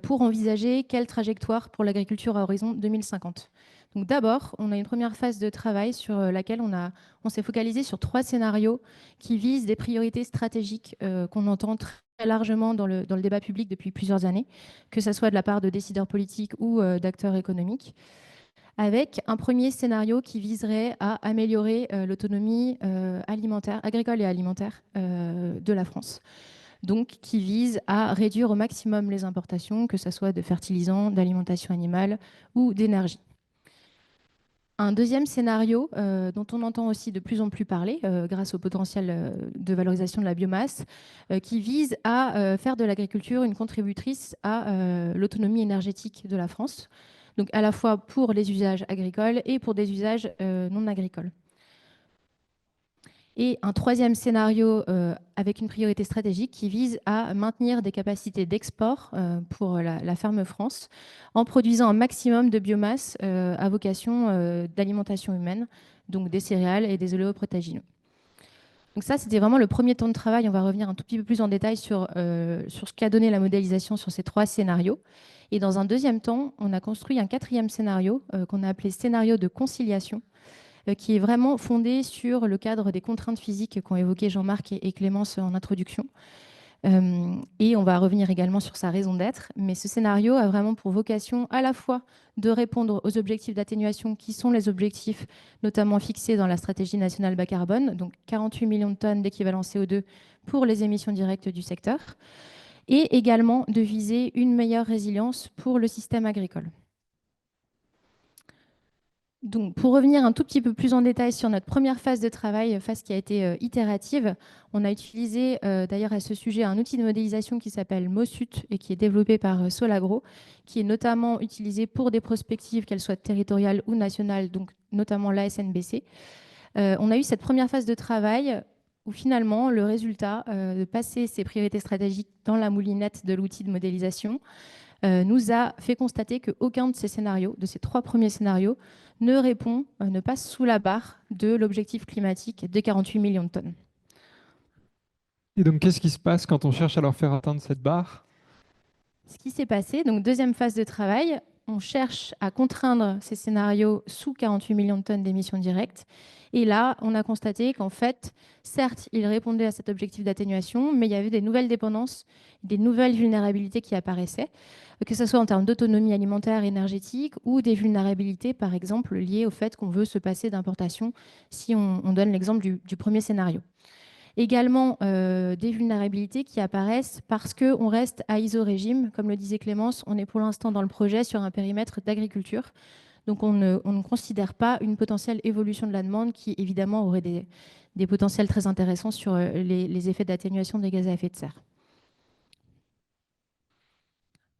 pour envisager quelle trajectoire pour l'agriculture à horizon 2050. Donc, d'abord, on a une première phase de travail sur laquelle on s'est focalisé sur 3 scénarios qui visent des priorités stratégiques qu'on entend très largement dans le débat public depuis plusieurs années, que ce soit de la part de décideurs politiques ou d'acteurs économiques, avec un premier scénario qui viserait à améliorer l'autonomie agricole et alimentaire de la France. Donc, qui vise à réduire au maximum les importations, que ce soit de fertilisants, d'alimentation animale ou d'énergie. Un deuxième scénario dont on entend aussi de plus en plus parler grâce au potentiel de valorisation de la biomasse qui vise à faire de l'agriculture une contributrice à l'autonomie énergétique de la France, donc à la fois pour les usages agricoles et pour des usages non agricoles. Et un troisième scénario avec une priorité stratégique qui vise à maintenir des capacités d'export pour la ferme France en produisant un maximum de biomasse à vocation d'alimentation humaine, donc des céréales et des oléoprotéagineux. Donc ça, c'était vraiment le premier temps de travail. On va revenir un tout petit peu plus en détail sur ce qu'a donné la modélisation sur ces 3 scénarios. Et dans un deuxième temps, on a construit un 4e scénario qu'on a appelé scénario de conciliation, qui est vraiment fondé sur le cadre des contraintes physiques qu'ont évoqué Jean-Marc et Clémence en introduction, Et on va revenir également sur sa raison d'être. Mais ce scénario a vraiment pour vocation à la fois de répondre aux objectifs d'atténuation qui sont les objectifs notamment fixés dans la stratégie nationale bas carbone, donc 48 millions de tonnes d'équivalent CO2 pour les émissions directes du secteur, et également de viser une meilleure résilience pour le système agricole. Donc, pour revenir un tout petit peu plus en détail sur notre première phase de travail, phase qui a été itérative, on a utilisé d'ailleurs à ce sujet un outil de modélisation qui s'appelle MOSUT et qui est développé par Solagro, qui est notamment utilisé pour des prospectives, qu'elles soient territoriales ou nationales, donc notamment la SNBC. On a eu cette première phase de travail où finalement le résultat de passer ces priorités stratégiques dans la moulinette de l'outil de modélisation nous a fait constater qu'aucun de ces scénarios, de ces 3 premiers scénarios, ne passe sous la barre de l'objectif climatique de 48 millions de tonnes. Et donc, qu'est-ce qui se passe quand on cherche à leur faire atteindre cette barre? Ce qui s'est passé, donc deuxième phase de travail, on cherche à contraindre ces scénarios sous 48 millions de tonnes d'émissions directes. Et là, on a constaté qu'en fait, certes, ils répondaient à cet objectif d'atténuation, mais il y avait des nouvelles dépendances, des nouvelles vulnérabilités qui apparaissaient, que ce soit en termes d'autonomie alimentaire, énergétique, ou des vulnérabilités, par exemple, liées au fait qu'on veut se passer d'importation, si on donne l'exemple du premier scénario. Également, des vulnérabilités qui apparaissent parce qu'on reste à iso-régime. Comme le disait Clémence, on est pour l'instant dans le projet sur un périmètre d'agriculture. Donc, on ne considère pas une potentielle évolution de la demande qui, évidemment, aurait des potentiels très intéressants sur les effets d'atténuation des gaz à effet de serre.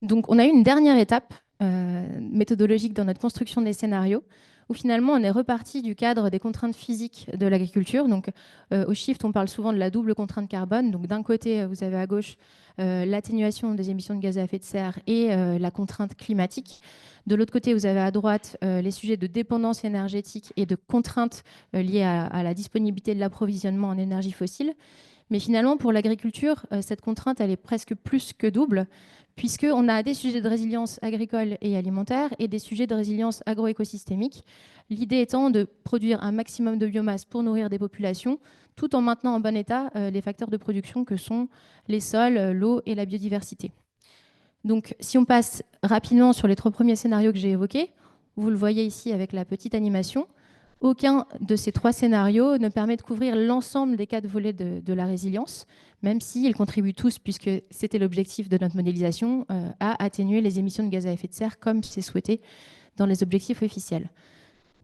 Donc, on a eu une dernière étape méthodologique dans notre construction des scénarios, où finalement, on est reparti du cadre des contraintes physiques de l'agriculture. Donc, au Shift, on parle souvent de la double contrainte carbone. Donc, d'un côté, vous avez à gauche l'atténuation des émissions de gaz à effet de serre et la contrainte climatique. De l'autre côté, vous avez à droite les sujets de dépendance énergétique et de contraintes liées à la disponibilité de l'approvisionnement en énergie fossile. Mais finalement, pour l'agriculture, cette contrainte, elle est presque plus que double, puisqu'on a des sujets de résilience agricole et alimentaire et des sujets de résilience agroécosystémique. L'idée étant de produire un maximum de biomasse pour nourrir des populations, tout en maintenant en bon état les facteurs de production que sont les sols, l'eau et la biodiversité. Donc, si on passe rapidement sur les 3 premiers scénarios que j'ai évoqués, vous le voyez ici avec la petite animation, aucun de ces 3 scénarios ne permet de couvrir l'ensemble des 4 volets de la résilience, même s'ils contribuent tous, puisque c'était l'objectif de notre modélisation, à atténuer les émissions de gaz à effet de serre comme c'est souhaité dans les objectifs officiels.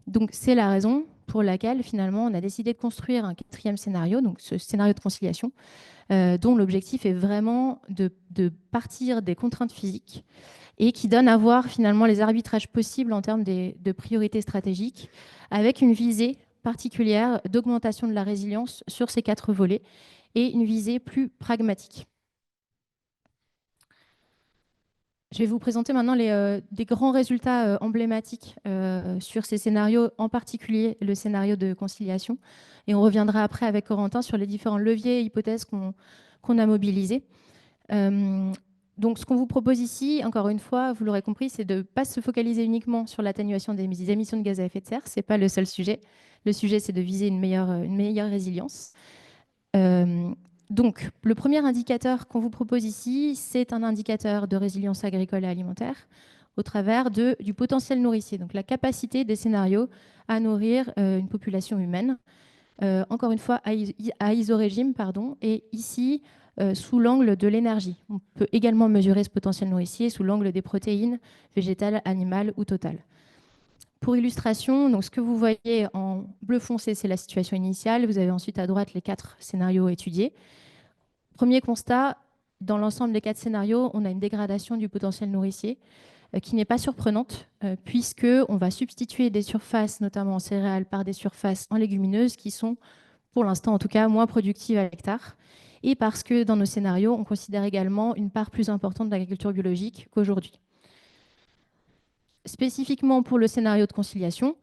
Donc, c'est la raison pour laquelle, finalement, on a décidé de construire un 4e scénario, donc ce scénario de conciliation, dont l'objectif est vraiment de partir des contraintes physiques et qui donne à voir finalement les arbitrages possibles en termes de priorités stratégiques, avec une visée particulière d'augmentation de la résilience sur ces 4 volets et une visée plus pragmatique. Je vais vous présenter maintenant des grands résultats emblématiques sur ces scénarios, en particulier le scénario de conciliation. Et on reviendra après avec Corentin sur les différents leviers et hypothèses qu'on a mobilisés. Donc, ce qu'on vous propose ici, encore une fois, vous l'aurez compris, c'est de ne pas se focaliser uniquement sur l'atténuation des émissions de gaz à effet de serre. Ce n'est pas le seul sujet. Le sujet, c'est de viser une meilleure résilience. Donc, le premier indicateur qu'on vous propose ici, c'est un indicateur de résilience agricole et alimentaire au travers du potentiel nourricier, donc la capacité des scénarios à nourrir une population humaine. Encore une fois, à iso-régime, et ici, sous l'angle de l'énergie. On peut également mesurer ce potentiel nourricier sous l'angle des protéines végétales, animales ou totales. Pour illustration, donc ce que vous voyez en bleu foncé, c'est la situation initiale. Vous avez ensuite à droite les 4 scénarios étudiés. Premier constat, dans l'ensemble des 4 scénarios, on a une dégradation du potentiel nourricier qui n'est pas surprenante, puisqu'on va substituer des surfaces, notamment en céréales, par des surfaces en légumineuses qui sont, pour l'instant en tout cas, moins productives à l'hectare. Et parce que dans nos scénarios, on considère également une part plus importante d'agriculture biologique qu'aujourd'hui. Spécifiquement pour le scénario de conciliation,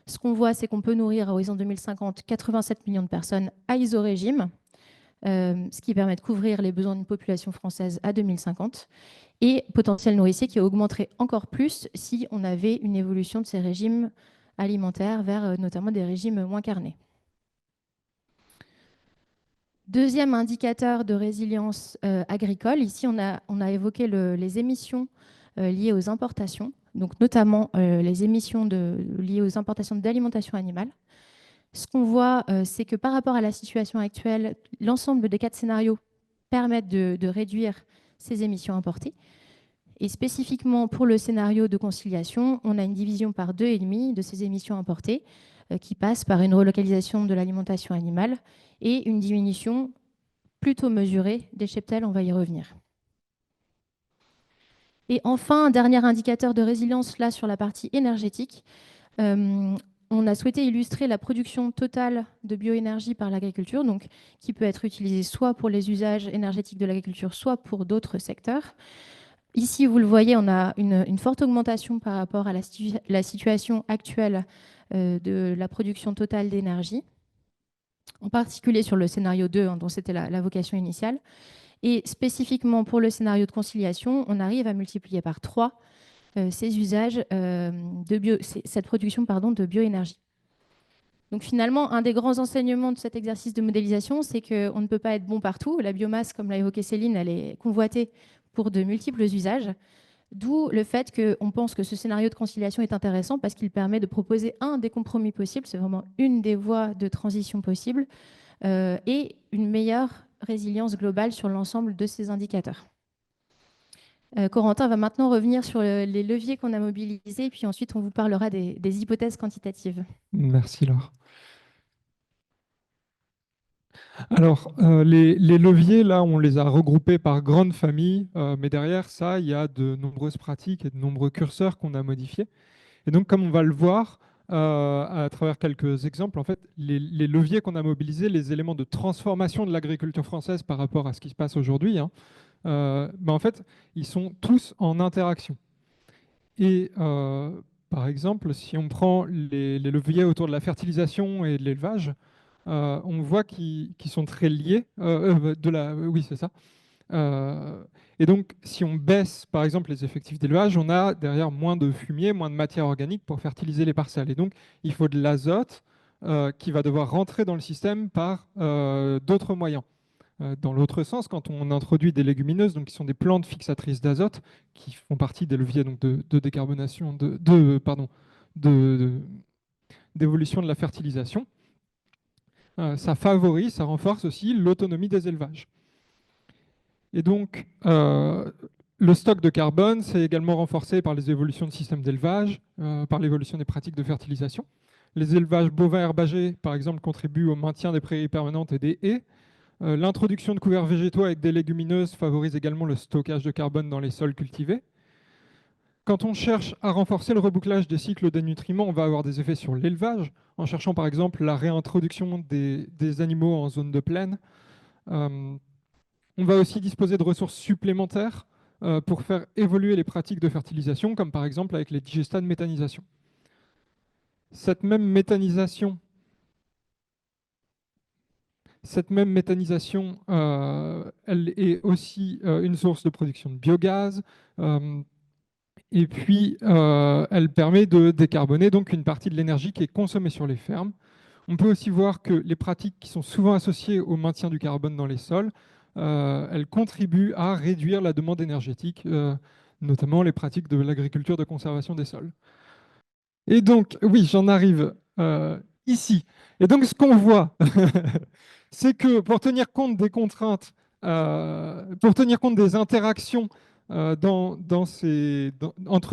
ce qu'on voit, c'est qu'on peut nourrir à horizon 2050 87 millions de personnes à iso-régime, ce qui permet de couvrir les besoins d'une population française à 2050, et potentiel nourricier qui augmenterait encore plus si on avait une évolution de ces régimes alimentaires vers notamment des régimes moins carnés. Deuxième indicateur de résilience agricole, ici on a évoqué les émissions liées aux importations, donc notamment les émissions liées aux importations d'alimentation animale. Ce qu'on voit, c'est que par rapport à la situation actuelle, l'ensemble des 4 scénarios permettent de réduire ces émissions importées. Et spécifiquement pour le scénario de conciliation, on a une division par 2,5 de ces émissions importées qui passe par une relocalisation de l'alimentation animale et une diminution plutôt mesurée des cheptels, on va y revenir. Et enfin, un dernier indicateur de résilience là sur la partie énergétique. On a souhaité illustrer la production totale de bioénergie par l'agriculture, donc qui peut être utilisée soit pour les usages énergétiques de l'agriculture, soit pour d'autres secteurs. Ici, vous le voyez, on a une forte augmentation par rapport à la situation actuelle de la production totale d'énergie, en particulier sur le scénario 2, dont c'était la vocation initiale. Et spécifiquement pour le scénario de conciliation, on arrive à multiplier par 3 ces usages cette production de bioénergie. Donc finalement, un des grands enseignements de cet exercice de modélisation, c'est qu'on ne peut pas être bon partout. La biomasse, comme l'a évoqué Céline, elle est convoitée pour de multiples usages. D'où le fait qu'on pense que ce scénario de conciliation est intéressant parce qu'il permet de proposer un des compromis possibles, c'est vraiment une des voies de transition possibles, et une meilleure résilience globale sur l'ensemble de ces indicateurs. Corentin va maintenant revenir sur les leviers qu'on a mobilisés, et puis ensuite on vous parlera des hypothèses quantitatives. Merci Laure. Alors, les leviers, là, on les a regroupés par grande famille, mais derrière ça, il y a de nombreuses pratiques et de nombreux curseurs qu'on a modifiés. Et donc, comme on va le voir à travers quelques exemples, en fait, les leviers qu'on a mobilisés, les éléments de transformation de l'agriculture française par rapport à ce qui se passe aujourd'hui, en fait, ils sont tous en interaction. Et par exemple, si on prend les leviers autour de la fertilisation et de l'élevage, on voit qu'ils sont très liés. Oui, c'est ça. Et donc, si on baisse, par exemple, les effectifs d'élevage, on a derrière moins de fumier, moins de matière organique pour fertiliser les parcelles. Et donc, il faut de l'azote qui va devoir rentrer dans le système par d'autres moyens. Dans l'autre sens, quand on introduit des légumineuses, donc qui sont des plantes fixatrices d'azote, qui font partie des leviers donc, de décarbonation, d'évolution de la fertilisation, ça favorise, ça renforce aussi l'autonomie des élevages. Et donc, le stock de carbone, c'est également renforcé par les évolutions de systèmes d'élevage, par l'évolution des pratiques de fertilisation. Les élevages bovins herbagers, par exemple, contribuent au maintien des prairies permanentes et des haies. L'introduction de couverts végétaux avec des légumineuses favorise également le stockage de carbone dans les sols cultivés. Quand on cherche à renforcer le rebouclage des cycles des nutriments, on va avoir des effets sur l'élevage, en cherchant par exemple la réintroduction des animaux en zone de plaine. On va aussi disposer de ressources supplémentaires pour faire évoluer les pratiques de fertilisation, comme par exemple avec les digestats de méthanisation. Cette même méthanisation, elle est aussi une source de production de biogaz, et puis elle permet de décarboner donc une partie de l'énergie qui est consommée sur les fermes. On peut aussi voir que les pratiques qui sont souvent associées au maintien du carbone dans les sols, elles contribuent à réduire la demande énergétique, notamment les pratiques de l'agriculture de conservation des sols. Et donc, oui, j'en arrive ici. Et donc, ce qu'on voit, c'est que pour tenir compte des contraintes, pour tenir compte des interactions entre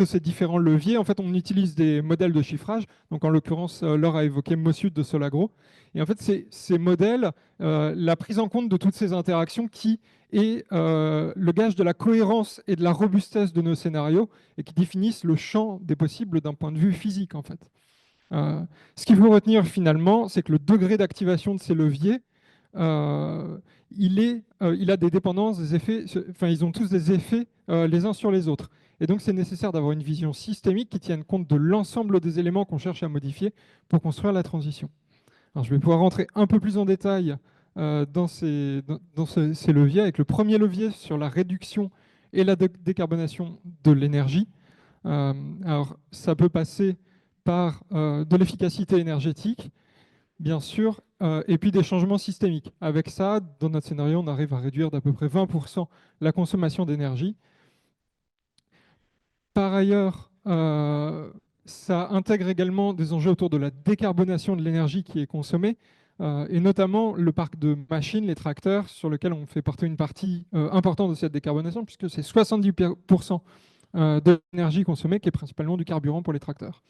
ces différents leviers, en fait, on utilise des modèles de chiffrage. Donc, en l'occurrence, Laure a évoqué Mossud de Solagro. Et en fait, ces modèles, la prise en compte de toutes ces interactions qui est le gage de la cohérence et de la robustesse de nos scénarios et qui définissent le champ des possibles d'un point de vue physique, en fait. Ce qu'il faut retenir finalement, c'est que le degré d'activation de ces leviers, il a des dépendances, des effets, enfin ils ont tous des effets les uns sur les autres. Et donc c'est nécessaire d'avoir une vision systémique qui tienne compte de l'ensemble des éléments qu'on cherche à modifier pour construire la transition. Alors je vais pouvoir rentrer un peu plus en détail dans ces leviers, avec le premier levier sur la réduction et la décarbonation de l'énergie. Alors ça peut passer par de l'efficacité énergétique, bien sûr, et puis des changements systémiques. Avec ça, dans notre scénario, on arrive à réduire d'à peu près 20% la consommation d'énergie. Par ailleurs, ça intègre également des enjeux autour de la décarbonation de l'énergie qui est consommée, et notamment le parc de machines, les tracteurs, sur lequel on fait porter une partie importante de cette décarbonation, puisque c'est 70% de l'énergie consommée qui est principalement du carburant pour les tracteurs.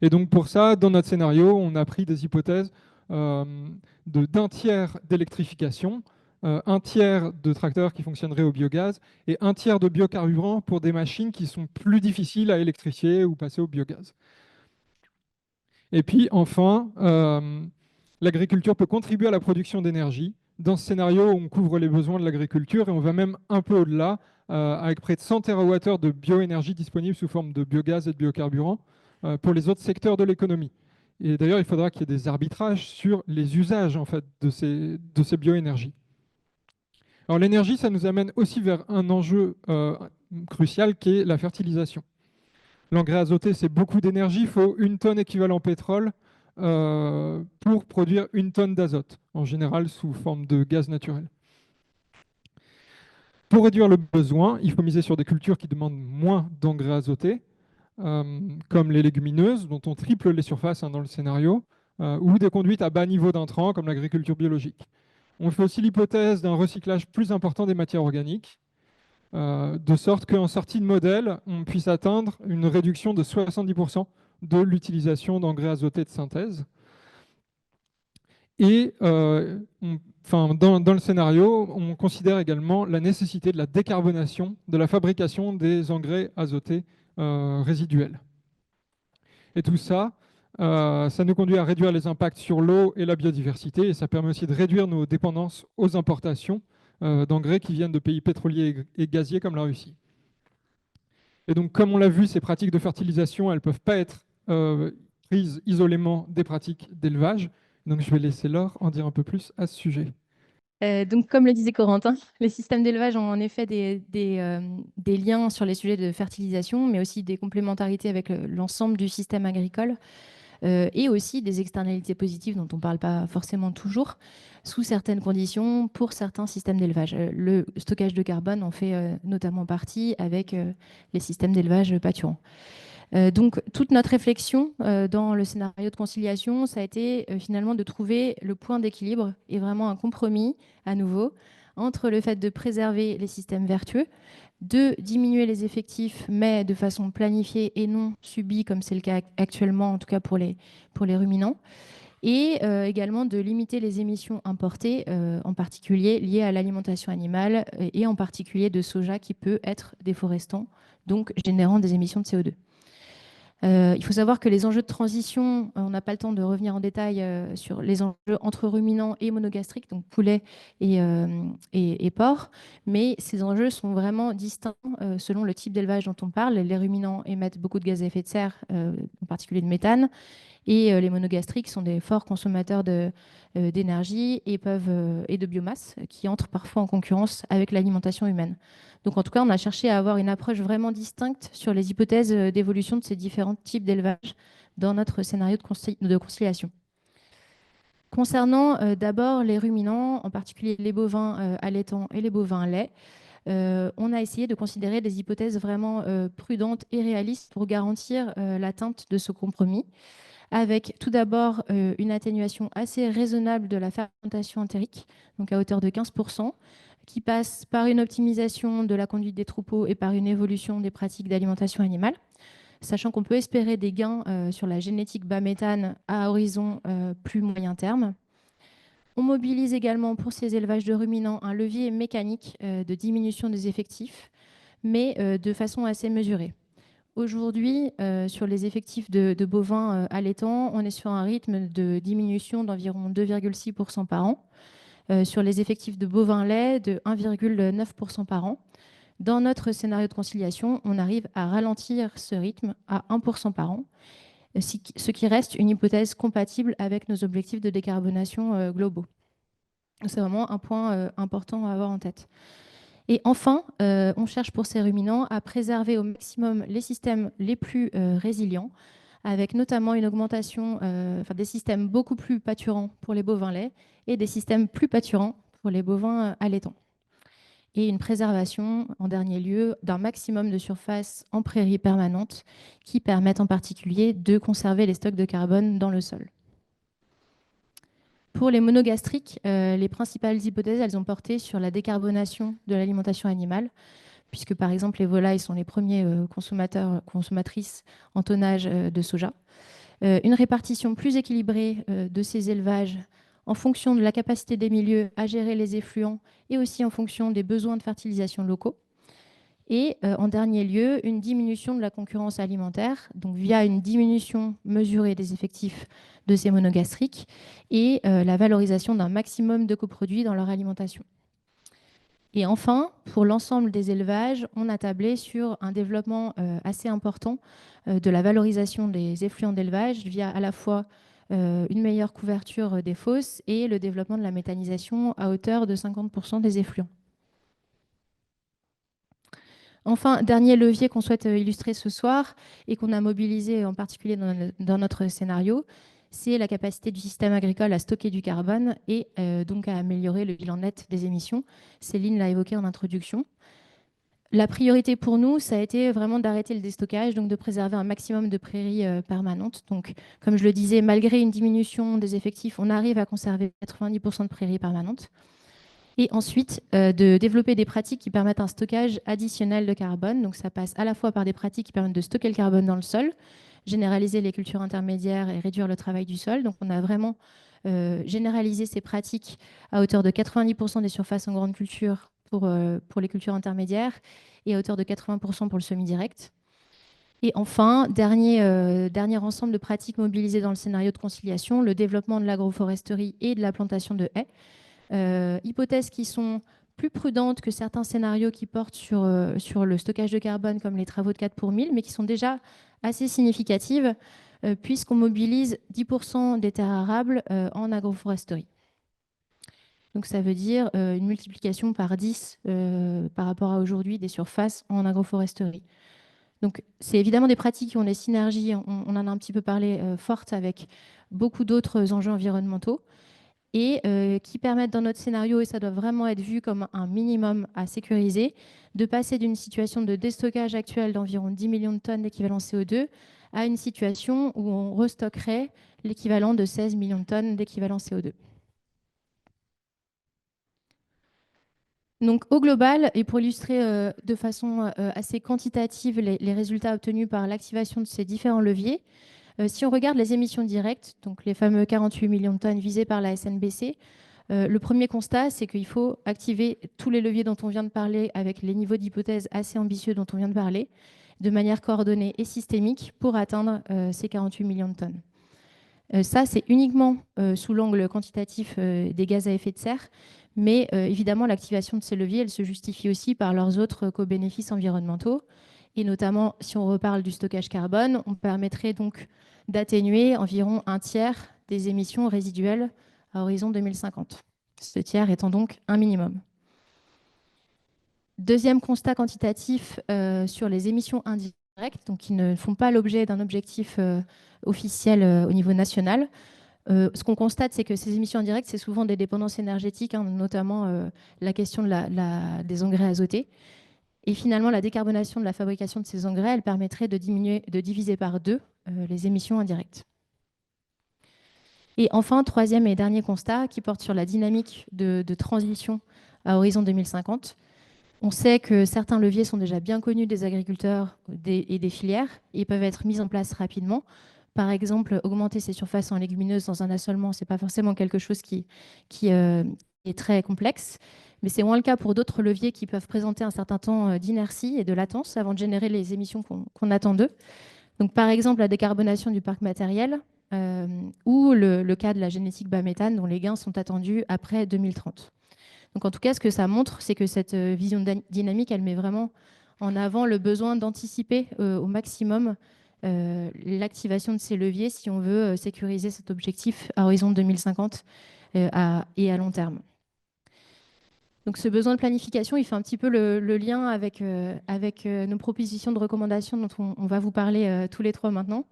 Et donc pour ça, dans notre scénario, on a pris des hypothèses euh, d'un tiers d'électrification, un tiers de tracteurs qui fonctionneraient au biogaz et un tiers de biocarburant pour des machines qui sont plus difficiles à électrifier ou passer au biogaz. Et puis enfin, l'agriculture peut contribuer à la production d'énergie. Dans ce scénario, on couvre les besoins de l'agriculture et on va même un peu au-delà, avec près de 100 TWh de bioénergie disponible sous forme de biogaz et de biocarburant pour les autres secteurs de l'économie. Et d'ailleurs, il faudra qu'il y ait des arbitrages sur les usages en fait, de ces bioénergies. Alors l'énergie, ça nous amène aussi vers un enjeu crucial qui est la fertilisation. L'engrais azoté, c'est beaucoup d'énergie. Il faut 1 tonne équivalent pétrole pour produire 1 tonne d'azote, en général sous forme de gaz naturel. Pour réduire le besoin, il faut miser sur des cultures qui demandent moins d'engrais azotés, comme les légumineuses, dont on triple les surfaces dans le scénario, ou des conduites à bas niveau d'intrants, comme l'agriculture biologique. On fait aussi l'hypothèse d'un recyclage plus important des matières organiques, de sorte qu'en sortie de modèle, on puisse atteindre une réduction de 70% de l'utilisation d'engrais azotés de synthèse. Et dans le scénario, on considère également la nécessité de la décarbonation de la fabrication des engrais azotés résiduels. Et tout ça, ça nous conduit à réduire les impacts sur l'eau et la biodiversité, et ça permet aussi de réduire nos dépendances aux importations d'engrais qui viennent de pays pétroliers et gaziers comme la Russie. Et donc, comme on l'a vu, ces pratiques de fertilisation, elles ne peuvent pas être prises isolément des pratiques d'élevage. Donc, je vais laisser Laure en dire un peu plus à ce sujet. Donc, comme le disait Corentin, les systèmes d'élevage ont en effet des liens sur les sujets de fertilisation, mais aussi des complémentarités avec l'ensemble du système agricole et aussi des externalités positives dont on ne parle pas forcément toujours, sous certaines conditions pour certains systèmes d'élevage. Le stockage de carbone en fait notamment partie avec les systèmes d'élevage pâturants. Donc, toute notre réflexion dans le scénario de conciliation, ça a été finalement de trouver le point d'équilibre et vraiment un compromis, à nouveau, entre le fait de préserver les systèmes vertueux, de diminuer les effectifs, mais de façon planifiée et non subie, comme c'est le cas actuellement, en tout cas pour les ruminants, et également de limiter les émissions importées, en particulier liées à l'alimentation animale, et en particulier de soja qui peut être déforestant, donc générant des émissions de CO2. Il faut savoir que les enjeux de transition, on n'a pas le temps de revenir en détail sur les enjeux entre ruminants et monogastriques, donc poulet et porc, mais ces enjeux sont vraiment distincts selon le type d'élevage dont on parle. Les ruminants émettent beaucoup de gaz à effet de serre, en particulier de méthane, et les monogastriques sont des forts consommateurs d'énergie et de biomasse qui entrent parfois en concurrence avec l'alimentation humaine. Donc en tout cas, on a cherché à avoir une approche vraiment distincte sur les hypothèses d'évolution de ces différents types d'élevage dans notre scénario de conciliation. Concernant d'abord les ruminants, en particulier les bovins allaitants et les bovins laits, on a essayé de considérer des hypothèses vraiment prudentes et réalistes pour garantir l'atteinte de ce compromis, avec tout d'abord une atténuation assez raisonnable de la fermentation entérique, donc à hauteur de 15%, qui passe par une optimisation de la conduite des troupeaux et par une évolution des pratiques d'alimentation animale, sachant qu'on peut espérer des gains sur la génétique bas méthane à horizon plus moyen terme. On mobilise également pour ces élevages de ruminants un levier mécanique de diminution des effectifs, mais de façon assez mesurée. Aujourd'hui, sur les effectifs de bovins allaitants, on est sur un rythme de diminution d'environ 2,6% par an. Sur les effectifs de bovins laits, de 1,9% par an. Dans notre scénario de conciliation, on arrive à ralentir ce rythme à 1% par an, ce qui reste une hypothèse compatible avec nos objectifs de décarbonation globaux. C'est vraiment un point important à avoir en tête. Et enfin, on cherche pour ces ruminants à préserver au maximum les systèmes les plus résilients, avec notamment une augmentation des systèmes beaucoup plus pâturants pour les bovins laits et des systèmes plus pâturants pour les bovins allaitants. Et une préservation, en dernier lieu, d'un maximum de surface en prairie permanente qui permettent en particulier de conserver les stocks de carbone dans le sol. Pour les monogastriques, les principales hypothèses, elles ont porté sur la décarbonation de l'alimentation animale, puisque par exemple les volailles sont les premiers consommatrices en tonnage de soja. Une répartition plus équilibrée de ces élevages en fonction de la capacité des milieux à gérer les effluents et aussi en fonction des besoins de fertilisation locaux. Et en dernier lieu, une diminution de la concurrence alimentaire, donc via une diminution mesurée des effectifs de ces monogastriques et la valorisation d'un maximum de coproduits dans leur alimentation. Et enfin, pour l'ensemble des élevages, on a tablé sur un développement assez important de la valorisation des effluents d'élevage via à la fois une meilleure couverture des fosses et le développement de la méthanisation à hauteur de 50% des effluents. Enfin, dernier levier qu'on souhaite illustrer ce soir et qu'on a mobilisé en particulier dans notre scénario, c'est la capacité du système agricole à stocker du carbone et donc à améliorer le bilan net des émissions. Céline l'a évoqué en introduction. La priorité pour nous, ça a été vraiment d'arrêter le déstockage, donc de préserver un maximum de prairies permanentes. Donc, comme je le disais, malgré une diminution des effectifs, on arrive à conserver 90% de prairies permanentes. Et ensuite, de développer des pratiques qui permettent un stockage additionnel de carbone. Donc, ça passe à la fois par des pratiques qui permettent de stocker le carbone dans le sol, généraliser les cultures intermédiaires et réduire le travail du sol. Donc, on a vraiment généralisé ces pratiques à hauteur de 90% des surfaces en grande culture pour les cultures intermédiaires et à hauteur de 80% pour le semi-direct. Et enfin, dernier ensemble de pratiques mobilisées dans le scénario de conciliation, le développement de l'agroforesterie et de la plantation de haies. Hypothèses qui sont plus prudentes que certains scénarios qui portent sur le stockage de carbone, comme les travaux de 4 pour 1000, mais qui sont déjà assez significatives, puisqu'on mobilise 10% des terres arables en agroforesterie. Donc ça veut dire une multiplication par 10 par rapport à aujourd'hui des surfaces en agroforesterie. Donc c'est évidemment des pratiques qui ont des synergies, on en a un petit peu parlé, fortes avec beaucoup d'autres enjeux environnementaux et qui permettent dans notre scénario, et ça doit vraiment être vu comme un minimum à sécuriser, de passer d'une situation de déstockage actuelle d'environ 10 millions de tonnes d'équivalent CO2 à une situation où on restockerait l'équivalent de 16 millions de tonnes d'équivalent CO2. Donc, au global, et pour illustrer de façon assez quantitative les résultats obtenus par l'activation de ces différents leviers, si on regarde les émissions directes, donc les fameux 48 millions de tonnes visés par la SNBC, le premier constat, c'est qu'il faut activer tous les leviers dont on vient de parler avec les niveaux d'hypothèse assez ambitieux dont on vient de parler, de manière coordonnée et systémique pour atteindre ces 48 millions de tonnes. Ça, c'est uniquement sous l'angle quantitatif des gaz à effet de serre, mais évidemment, l'activation de ces leviers, elle se justifie aussi par leurs autres co-bénéfices environnementaux. Et notamment, si on reparle du stockage carbone, on permettrait donc d'atténuer environ un tiers des émissions résiduelles à horizon 2050. Ce tiers étant donc un minimum. Deuxième constat quantitatif sur les émissions indirectes, donc qui ne font pas l'objet d'un objectif officiel au niveau national. Ce qu'on constate, c'est que ces émissions indirectes, c'est souvent des dépendances énergétiques, hein, notamment la question des engrais azotés. Et finalement, la décarbonation de la fabrication de ces engrais, elle permettrait de diviser par 2 les émissions indirectes. Et enfin, troisième et dernier constat qui porte sur la dynamique de transition à horizon 2050. On sait que certains leviers sont déjà bien connus des agriculteurs et des filières et peuvent être mis en place rapidement. Par exemple, augmenter ses surfaces en légumineuses dans un assolement, ce n'est pas forcément quelque chose qui est très complexe, mais c'est moins le cas pour d'autres leviers qui peuvent présenter un certain temps d'inertie et de latence avant de générer les émissions qu'on attend d'eux. Donc, par exemple, la décarbonation du parc matériel ou le cas de la génétique bas méthane dont les gains sont attendus après 2030. Donc, en tout cas, ce que ça montre, c'est que cette vision dynamique, elle met vraiment en avant le besoin d'anticiper au maximum l'activation de ces leviers si on veut sécuriser cet objectif à horizon 2050 et à long terme. Donc ce besoin de planification, il fait un petit peu le lien avec nos propositions de recommandations dont on va vous parler tous les trois maintenant.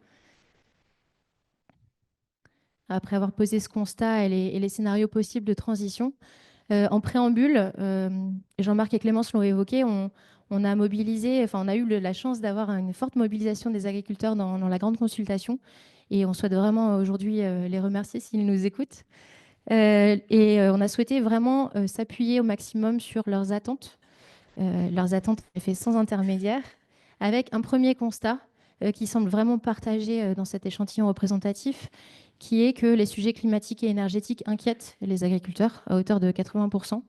après avoir posé ce constat et les scénarios possibles de transition. En préambule, Jean-Marc et Clémence l'ont évoqué, on a mobilisé, enfin, on a eu la chance d'avoir une forte mobilisation des agriculteurs dans la grande consultation. Et on souhaite vraiment aujourd'hui les remercier s'ils nous écoutent. On a souhaité vraiment s'appuyer au maximum sur leurs attentes en effet sans intermédiaire, avec un premier constat qui semble vraiment partagé dans cet échantillon représentatif, qui est que les sujets climatiques et énergétiques inquiètent les agriculteurs à hauteur de 80%. Et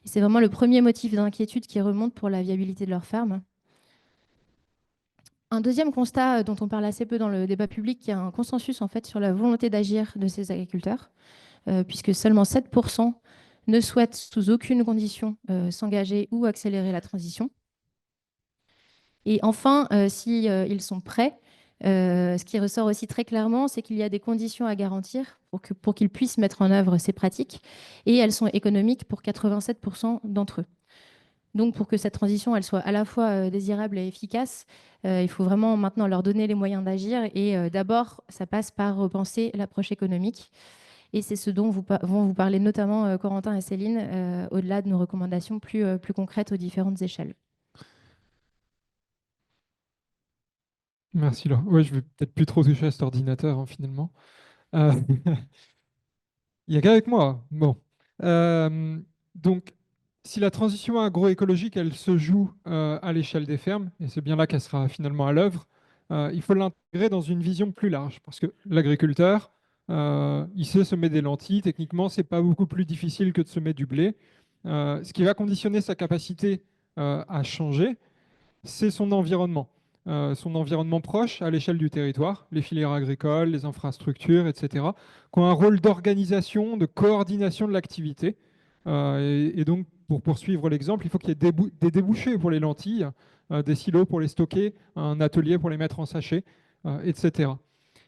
c'est vraiment le premier motif d'inquiétude qui remonte pour la viabilité de leur ferme. Un deuxième constat dont on parle assez peu dans le débat public, qui a un consensus en fait sur la volonté d'agir de ces agriculteurs, puisque seulement 7% ne souhaitent sous aucune condition s'engager ou accélérer la transition. Et enfin, s'ils sont prêts, ce qui ressort aussi très clairement, c'est qu'il y a des conditions à garantir pour qu'ils puissent mettre en œuvre ces pratiques, et elles sont économiques pour 87% d'entre eux. Donc, pour que cette transition elle soit à la fois désirable et efficace, il faut vraiment maintenant leur donner les moyens d'agir. Et d'abord, ça passe par repenser l'approche économique. Et c'est ce dont vont vous parler notamment Corentin et Céline, au-delà de nos recommandations plus concrètes aux différentes échelles. Merci Laure. Ouais, je vais peut-être plus trop toucher à cet ordinateur hein, finalement. Euh, Il n'y a qu'avec moi. Bon. Euh, donc, si la transition agroécologique, elle se joue à l'échelle des fermes, et c'est bien là qu'elle sera finalement à l'œuvre, il faut l'intégrer dans une vision plus large. Parce que l'agriculteur, il sait semer des lentilles. Techniquement, c'est pas beaucoup plus difficile que de semer du blé. Ce qui va conditionner sa capacité à changer, c'est son environnement proche à l'échelle du territoire, les filières agricoles, les infrastructures, etc., qui ont un rôle d'organisation, de coordination de l'activité. Et donc, pour poursuivre l'exemple, il faut qu'il y ait des débouchés pour les lentilles, des silos pour les stocker, un atelier pour les mettre en sachet, etc.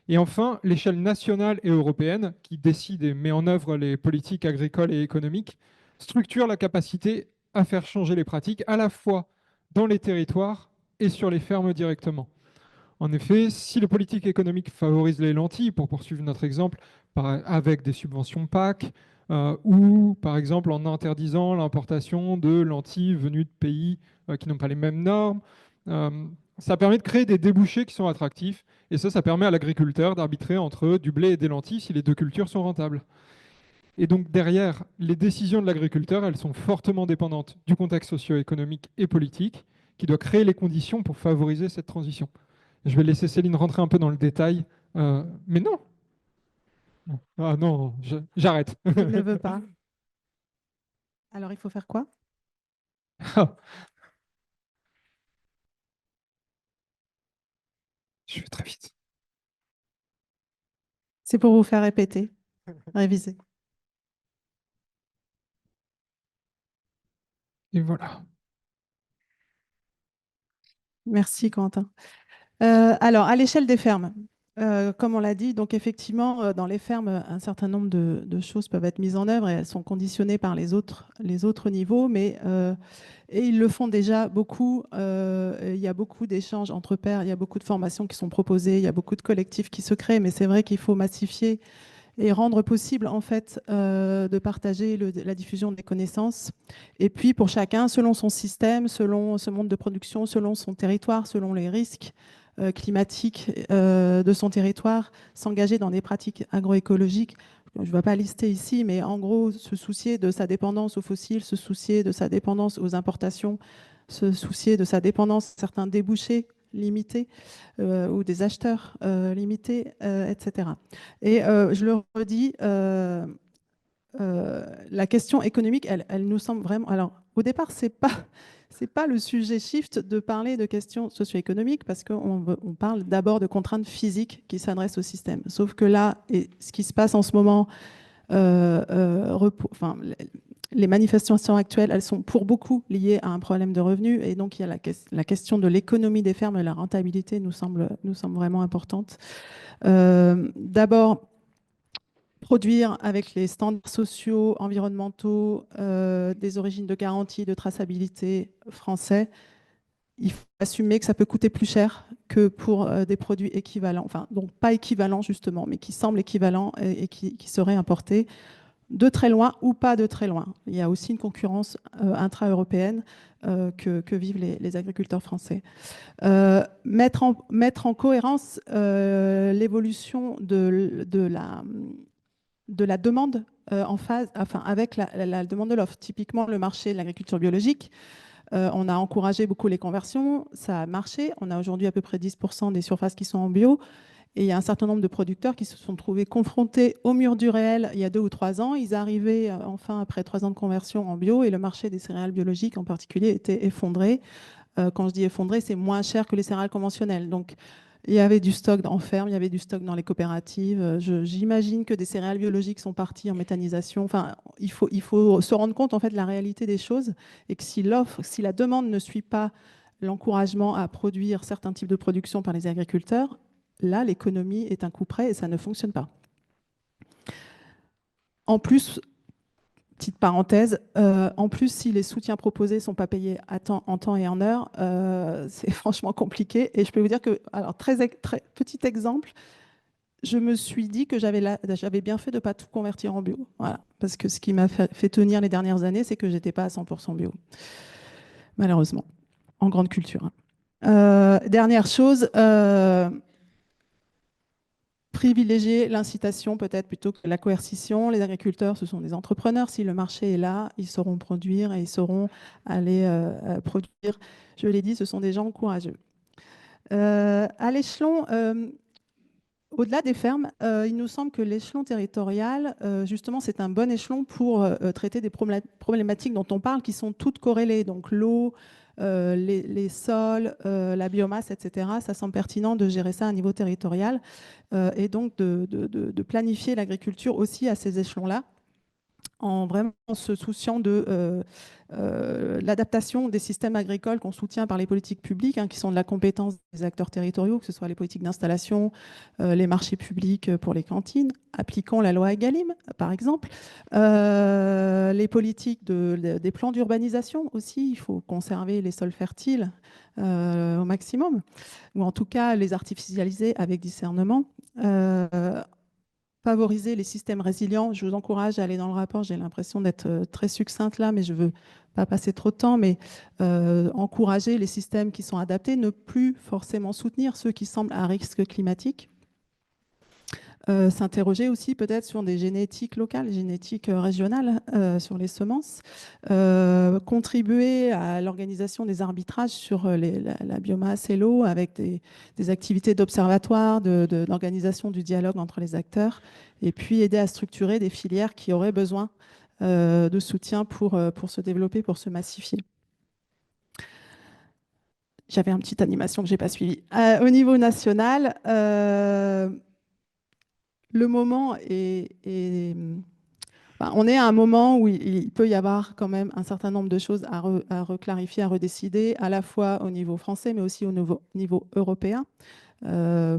Et enfin, l'échelle nationale et européenne, qui décide et met en œuvre les politiques agricoles et économiques, structure la capacité à faire changer les pratiques à la fois dans les territoires et sur les fermes directement. En effet, si les politiques économiques favorisent les lentilles, pour poursuivre notre exemple, avec des subventions PAC, ou par exemple en interdisant l'importation de lentilles venues de pays qui n'ont pas les mêmes normes, euh, ça permet de créer des débouchés qui sont attractifs. Et ça permet à l'agriculteur d'arbitrer entre du blé et des lentilles si les deux cultures sont rentables. Et donc derrière, les décisions de l'agriculteur, elles sont fortement dépendantes du contexte socio-économique et politique qui doit créer les conditions pour favoriser cette transition. Je vais laisser Céline rentrer un peu dans le détail. Mais non. Ah non, j'arrête. Il ne veut pas. Alors, il faut faire quoi? Je vais très vite. C'est pour vous faire répéter, réviser. Et voilà. Merci, Quentin. Alors, à l'échelle des fermes, comme on l'a dit, donc effectivement, dans les fermes, un certain nombre de choses peuvent être mises en œuvre et elles sont conditionnées par les autres niveaux, et ils le font déjà beaucoup. Il y a beaucoup d'échanges entre pairs, il y a beaucoup de formations qui sont proposées, il y a beaucoup de collectifs qui se créent, mais c'est vrai qu'il faut massifier et rendre possible en fait de partager la diffusion des connaissances. Et puis pour chacun, selon son système, selon ce monde de production, selon son territoire, selon les risques climatiques de son territoire, s'engager dans des pratiques agroécologiques. Je ne vais pas lister ici, mais en gros, se soucier de sa dépendance aux fossiles, se soucier de sa dépendance aux importations, se soucier de sa dépendance à certains débouchés limités ou des acheteurs limités, etc. Et je le redis, la question économique, elle nous semble vraiment. Alors, au départ, c'est pas le sujet shift de parler de questions socio-économiques parce qu'on parle d'abord de contraintes physiques qui s'adressent au système. Sauf que là, et ce qui se passe en ce moment, enfin, les manifestations actuelles, elles sont pour beaucoup liées à un problème de revenus. Et donc, il y a la question de l'économie des fermes et la rentabilité nous semble vraiment importante. D'abord, produire avec les standards sociaux, environnementaux, des origines de garantie, de traçabilité français. Il faut assumer que ça peut coûter plus cher que pour des produits équivalents, enfin, donc pas équivalents justement, mais qui semblent équivalents et qui seraient importés de très loin ou pas de très loin. Il y a aussi une concurrence intra-européenne que vivent les agriculteurs français. Mettre en cohérence l'évolution de la demande en phase, enfin, avec la demande de l'offre. Typiquement, le marché de l'agriculture biologique, on a encouragé beaucoup les conversions, ça a marché. On a aujourd'hui à peu près 10% des surfaces qui sont en bio. Et il y a un certain nombre de producteurs qui se sont trouvés confrontés au mur du réel il y a 2 ou 3 ans. Ils arrivaient enfin après 3 ans de conversion en bio et le marché des céréales biologiques en particulier était effondré. Quand je dis effondré, c'est moins cher que les céréales conventionnelles. Donc il y avait du stock en ferme, il y avait du stock dans les coopératives. J'imagine que des céréales biologiques sont parties en méthanisation. Enfin, il faut se rendre compte en fait de la réalité des choses et que si la demande ne suit pas l'encouragement à produire certains types de production par les agriculteurs, là, l'économie est un coup près et ça ne fonctionne pas. En plus, petite parenthèse, en plus, si les soutiens proposés ne sont pas payés en temps et en heure, c'est franchement compliqué. Et je peux vous dire que, alors, très petit exemple, je me suis dit que j'avais bien fait de ne pas tout convertir en bio. Voilà. Parce que ce qui m'a fait tenir les dernières années, c'est que je n'étais pas à 100% bio, malheureusement, en grande culture. Dernière chose, privilégier l'incitation peut-être plutôt que la coercition. Les agriculteurs, ce sont des entrepreneurs. Si le marché est là, ils sauront produire et ils sauront aller produire. Je l'ai dit, ce sont des gens courageux. À l'échelon, au-delà des fermes, il nous semble que l'échelon territorial, justement, c'est un bon échelon pour traiter des problématiques dont on parle qui sont toutes corrélées. Donc l'eau, les sols, la biomasse, etc. Ça semble pertinent de gérer ça à un niveau territorial et donc de planifier l'agriculture aussi à ces échelons-là, en vraiment se souciant de l'adaptation des systèmes agricoles qu'on soutient par les politiques publiques, qui sont de la compétence des acteurs territoriaux, que ce soit les politiques d'installation, les marchés publics pour les cantines, appliquons la loi Egalim, par exemple, les politiques des plans d'urbanisation aussi, il faut conserver les sols fertiles au maximum, ou en tout cas les artificialiser avec discernement. Favoriser les systèmes résilients. Je vous encourage à aller dans le rapport. J'ai l'impression d'être très succincte là, mais je ne veux pas passer trop de temps. Mais encourager les systèmes qui sont adaptés, ne plus forcément soutenir ceux qui semblent à risque climatique. S'interroger aussi peut-être sur des génétiques locales, génétiques régionales, sur les semences. Contribuer à l'organisation des arbitrages sur la biomasse et l'eau avec des activités d'observatoire, d'organisation du dialogue entre les acteurs. Et puis aider à structurer des filières qui auraient besoin de soutien pour se développer, pour se massifier. J'avais une petite animation que je n'ai pas suivie. Au niveau national, le moment on est à un moment où il peut y avoir quand même un certain nombre de choses à reclarifier, à redécider, à la fois au niveau français, mais aussi au niveau européen,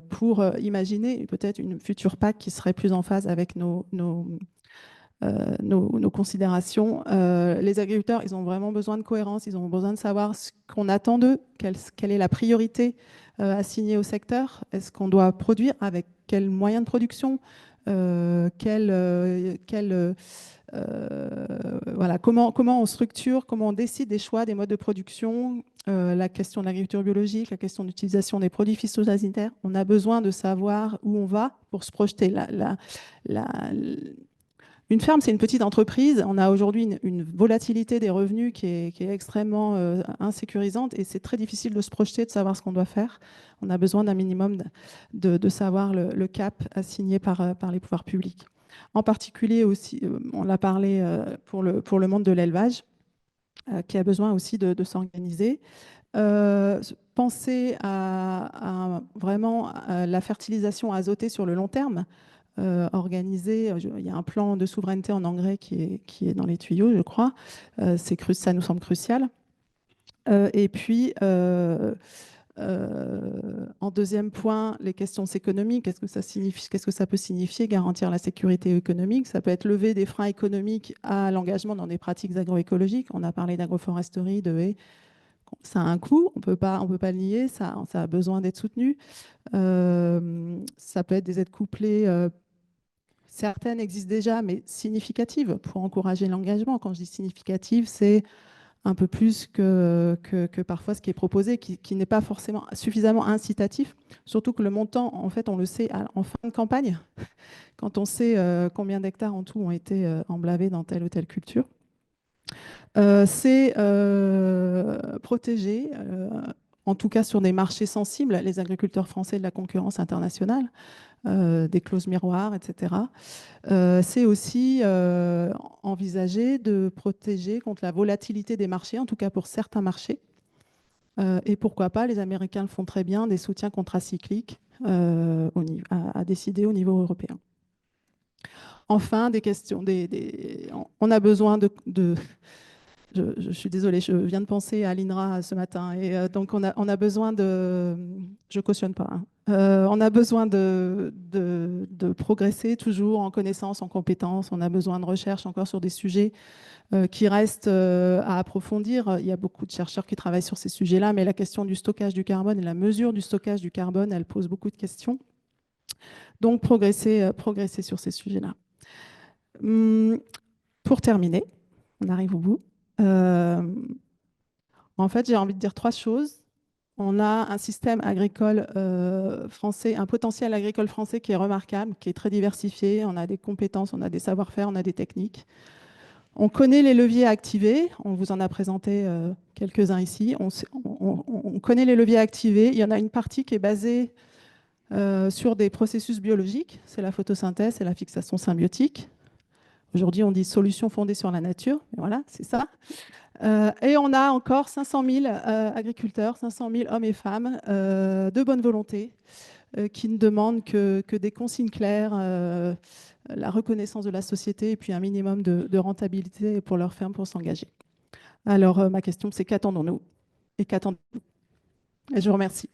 pour imaginer peut-être une future PAC qui serait plus en phase avec nos considérations. Les agriculteurs, ils ont vraiment besoin de cohérence, ils ont besoin de savoir ce qu'on attend d'eux, quelle est la priorité assignée au secteur, est-ce qu'on doit produire, avec quels moyens de production, voilà, comment on structure, comment on décide des choix, des modes de production, la question de l'agriculture biologique, la question d'utilisation des produits phytosanitaires. On a besoin de savoir où on va pour se projeter. Une ferme, c'est une petite entreprise. On a aujourd'hui une volatilité des revenus qui est extrêmement insécurisante et c'est très difficile de se projeter, de savoir ce qu'on doit faire. On a besoin d'un minimum de savoir le cap assigné par les pouvoirs publics. En particulier aussi, on l'a parlé pour le monde de l'élevage, qui a besoin aussi de s'organiser. Penser à vraiment la fertilisation azotée sur le long terme. Organisé. Il y a un plan de souveraineté en engrais qui est dans les tuyaux, je crois. Ça nous semble crucial. Et puis, en deuxième point, les questions économiques. Qu'est-ce que ça signifie, qu'est-ce que ça peut signifier garantir la sécurité économique? Ça peut être lever des freins économiques à l'engagement dans des pratiques agroécologiques. On a parlé d'agroforesterie, de haies. Ça a un coût, on peut pas le nier, ça a besoin d'être soutenu. Ça peut être des aides couplées. Certaines existent déjà, mais significatives pour encourager l'engagement. Quand je dis significative, c'est un peu plus que parfois ce qui est proposé, qui n'est pas forcément suffisamment incitatif. Surtout que le montant, en fait, on le sait en fin de campagne, quand on sait combien d'hectares en tout ont été emblavés dans telle ou telle culture. C'est protéger, en tout cas sur des marchés sensibles, les agriculteurs français de la concurrence internationale, des clauses miroirs, etc. C'est aussi envisager de protéger contre la volatilité des marchés, en tout cas pour certains marchés. Et pourquoi pas, les Américains le font très bien, des soutiens contracycliques à décider au niveau européen. Enfin, des questions. On a besoin de je suis désolée, je viens de penser à l'INRA ce matin. Et donc, on a besoin de. Je cautionne pas. Hein. On a besoin de progresser toujours en connaissances, en compétences. On a besoin de recherche encore sur des sujets qui restent à approfondir. Il y a beaucoup de chercheurs qui travaillent sur ces sujets-là, mais la question du stockage du carbone et la mesure du stockage du carbone, elle pose beaucoup de questions. Donc, progresser sur ces sujets-là. Pour terminer, on arrive au bout. En fait, j'ai envie de dire 3 choses. On a un système agricole français, un potentiel agricole français qui est remarquable, qui est très diversifié. On a des compétences, on a des savoir-faire, on a des techniques. On connaît les leviers à activer. On vous en a présenté quelques-uns ici. On connaît les leviers à activer. Il y en a une partie qui est basée sur des processus biologiques. C'est la photosynthèse et la fixation symbiotique. Aujourd'hui, on dit solutions fondées sur la nature. Mais voilà, c'est ça. Et on a encore 500 000 agriculteurs, 500 000 hommes et femmes de bonne volonté qui ne demandent que des consignes claires, la reconnaissance de la société et puis un minimum de rentabilité pour leur ferme pour s'engager. Alors, ma question, c'est qu'attendons-nous et qu'attendons-nous? Et je vous remercie.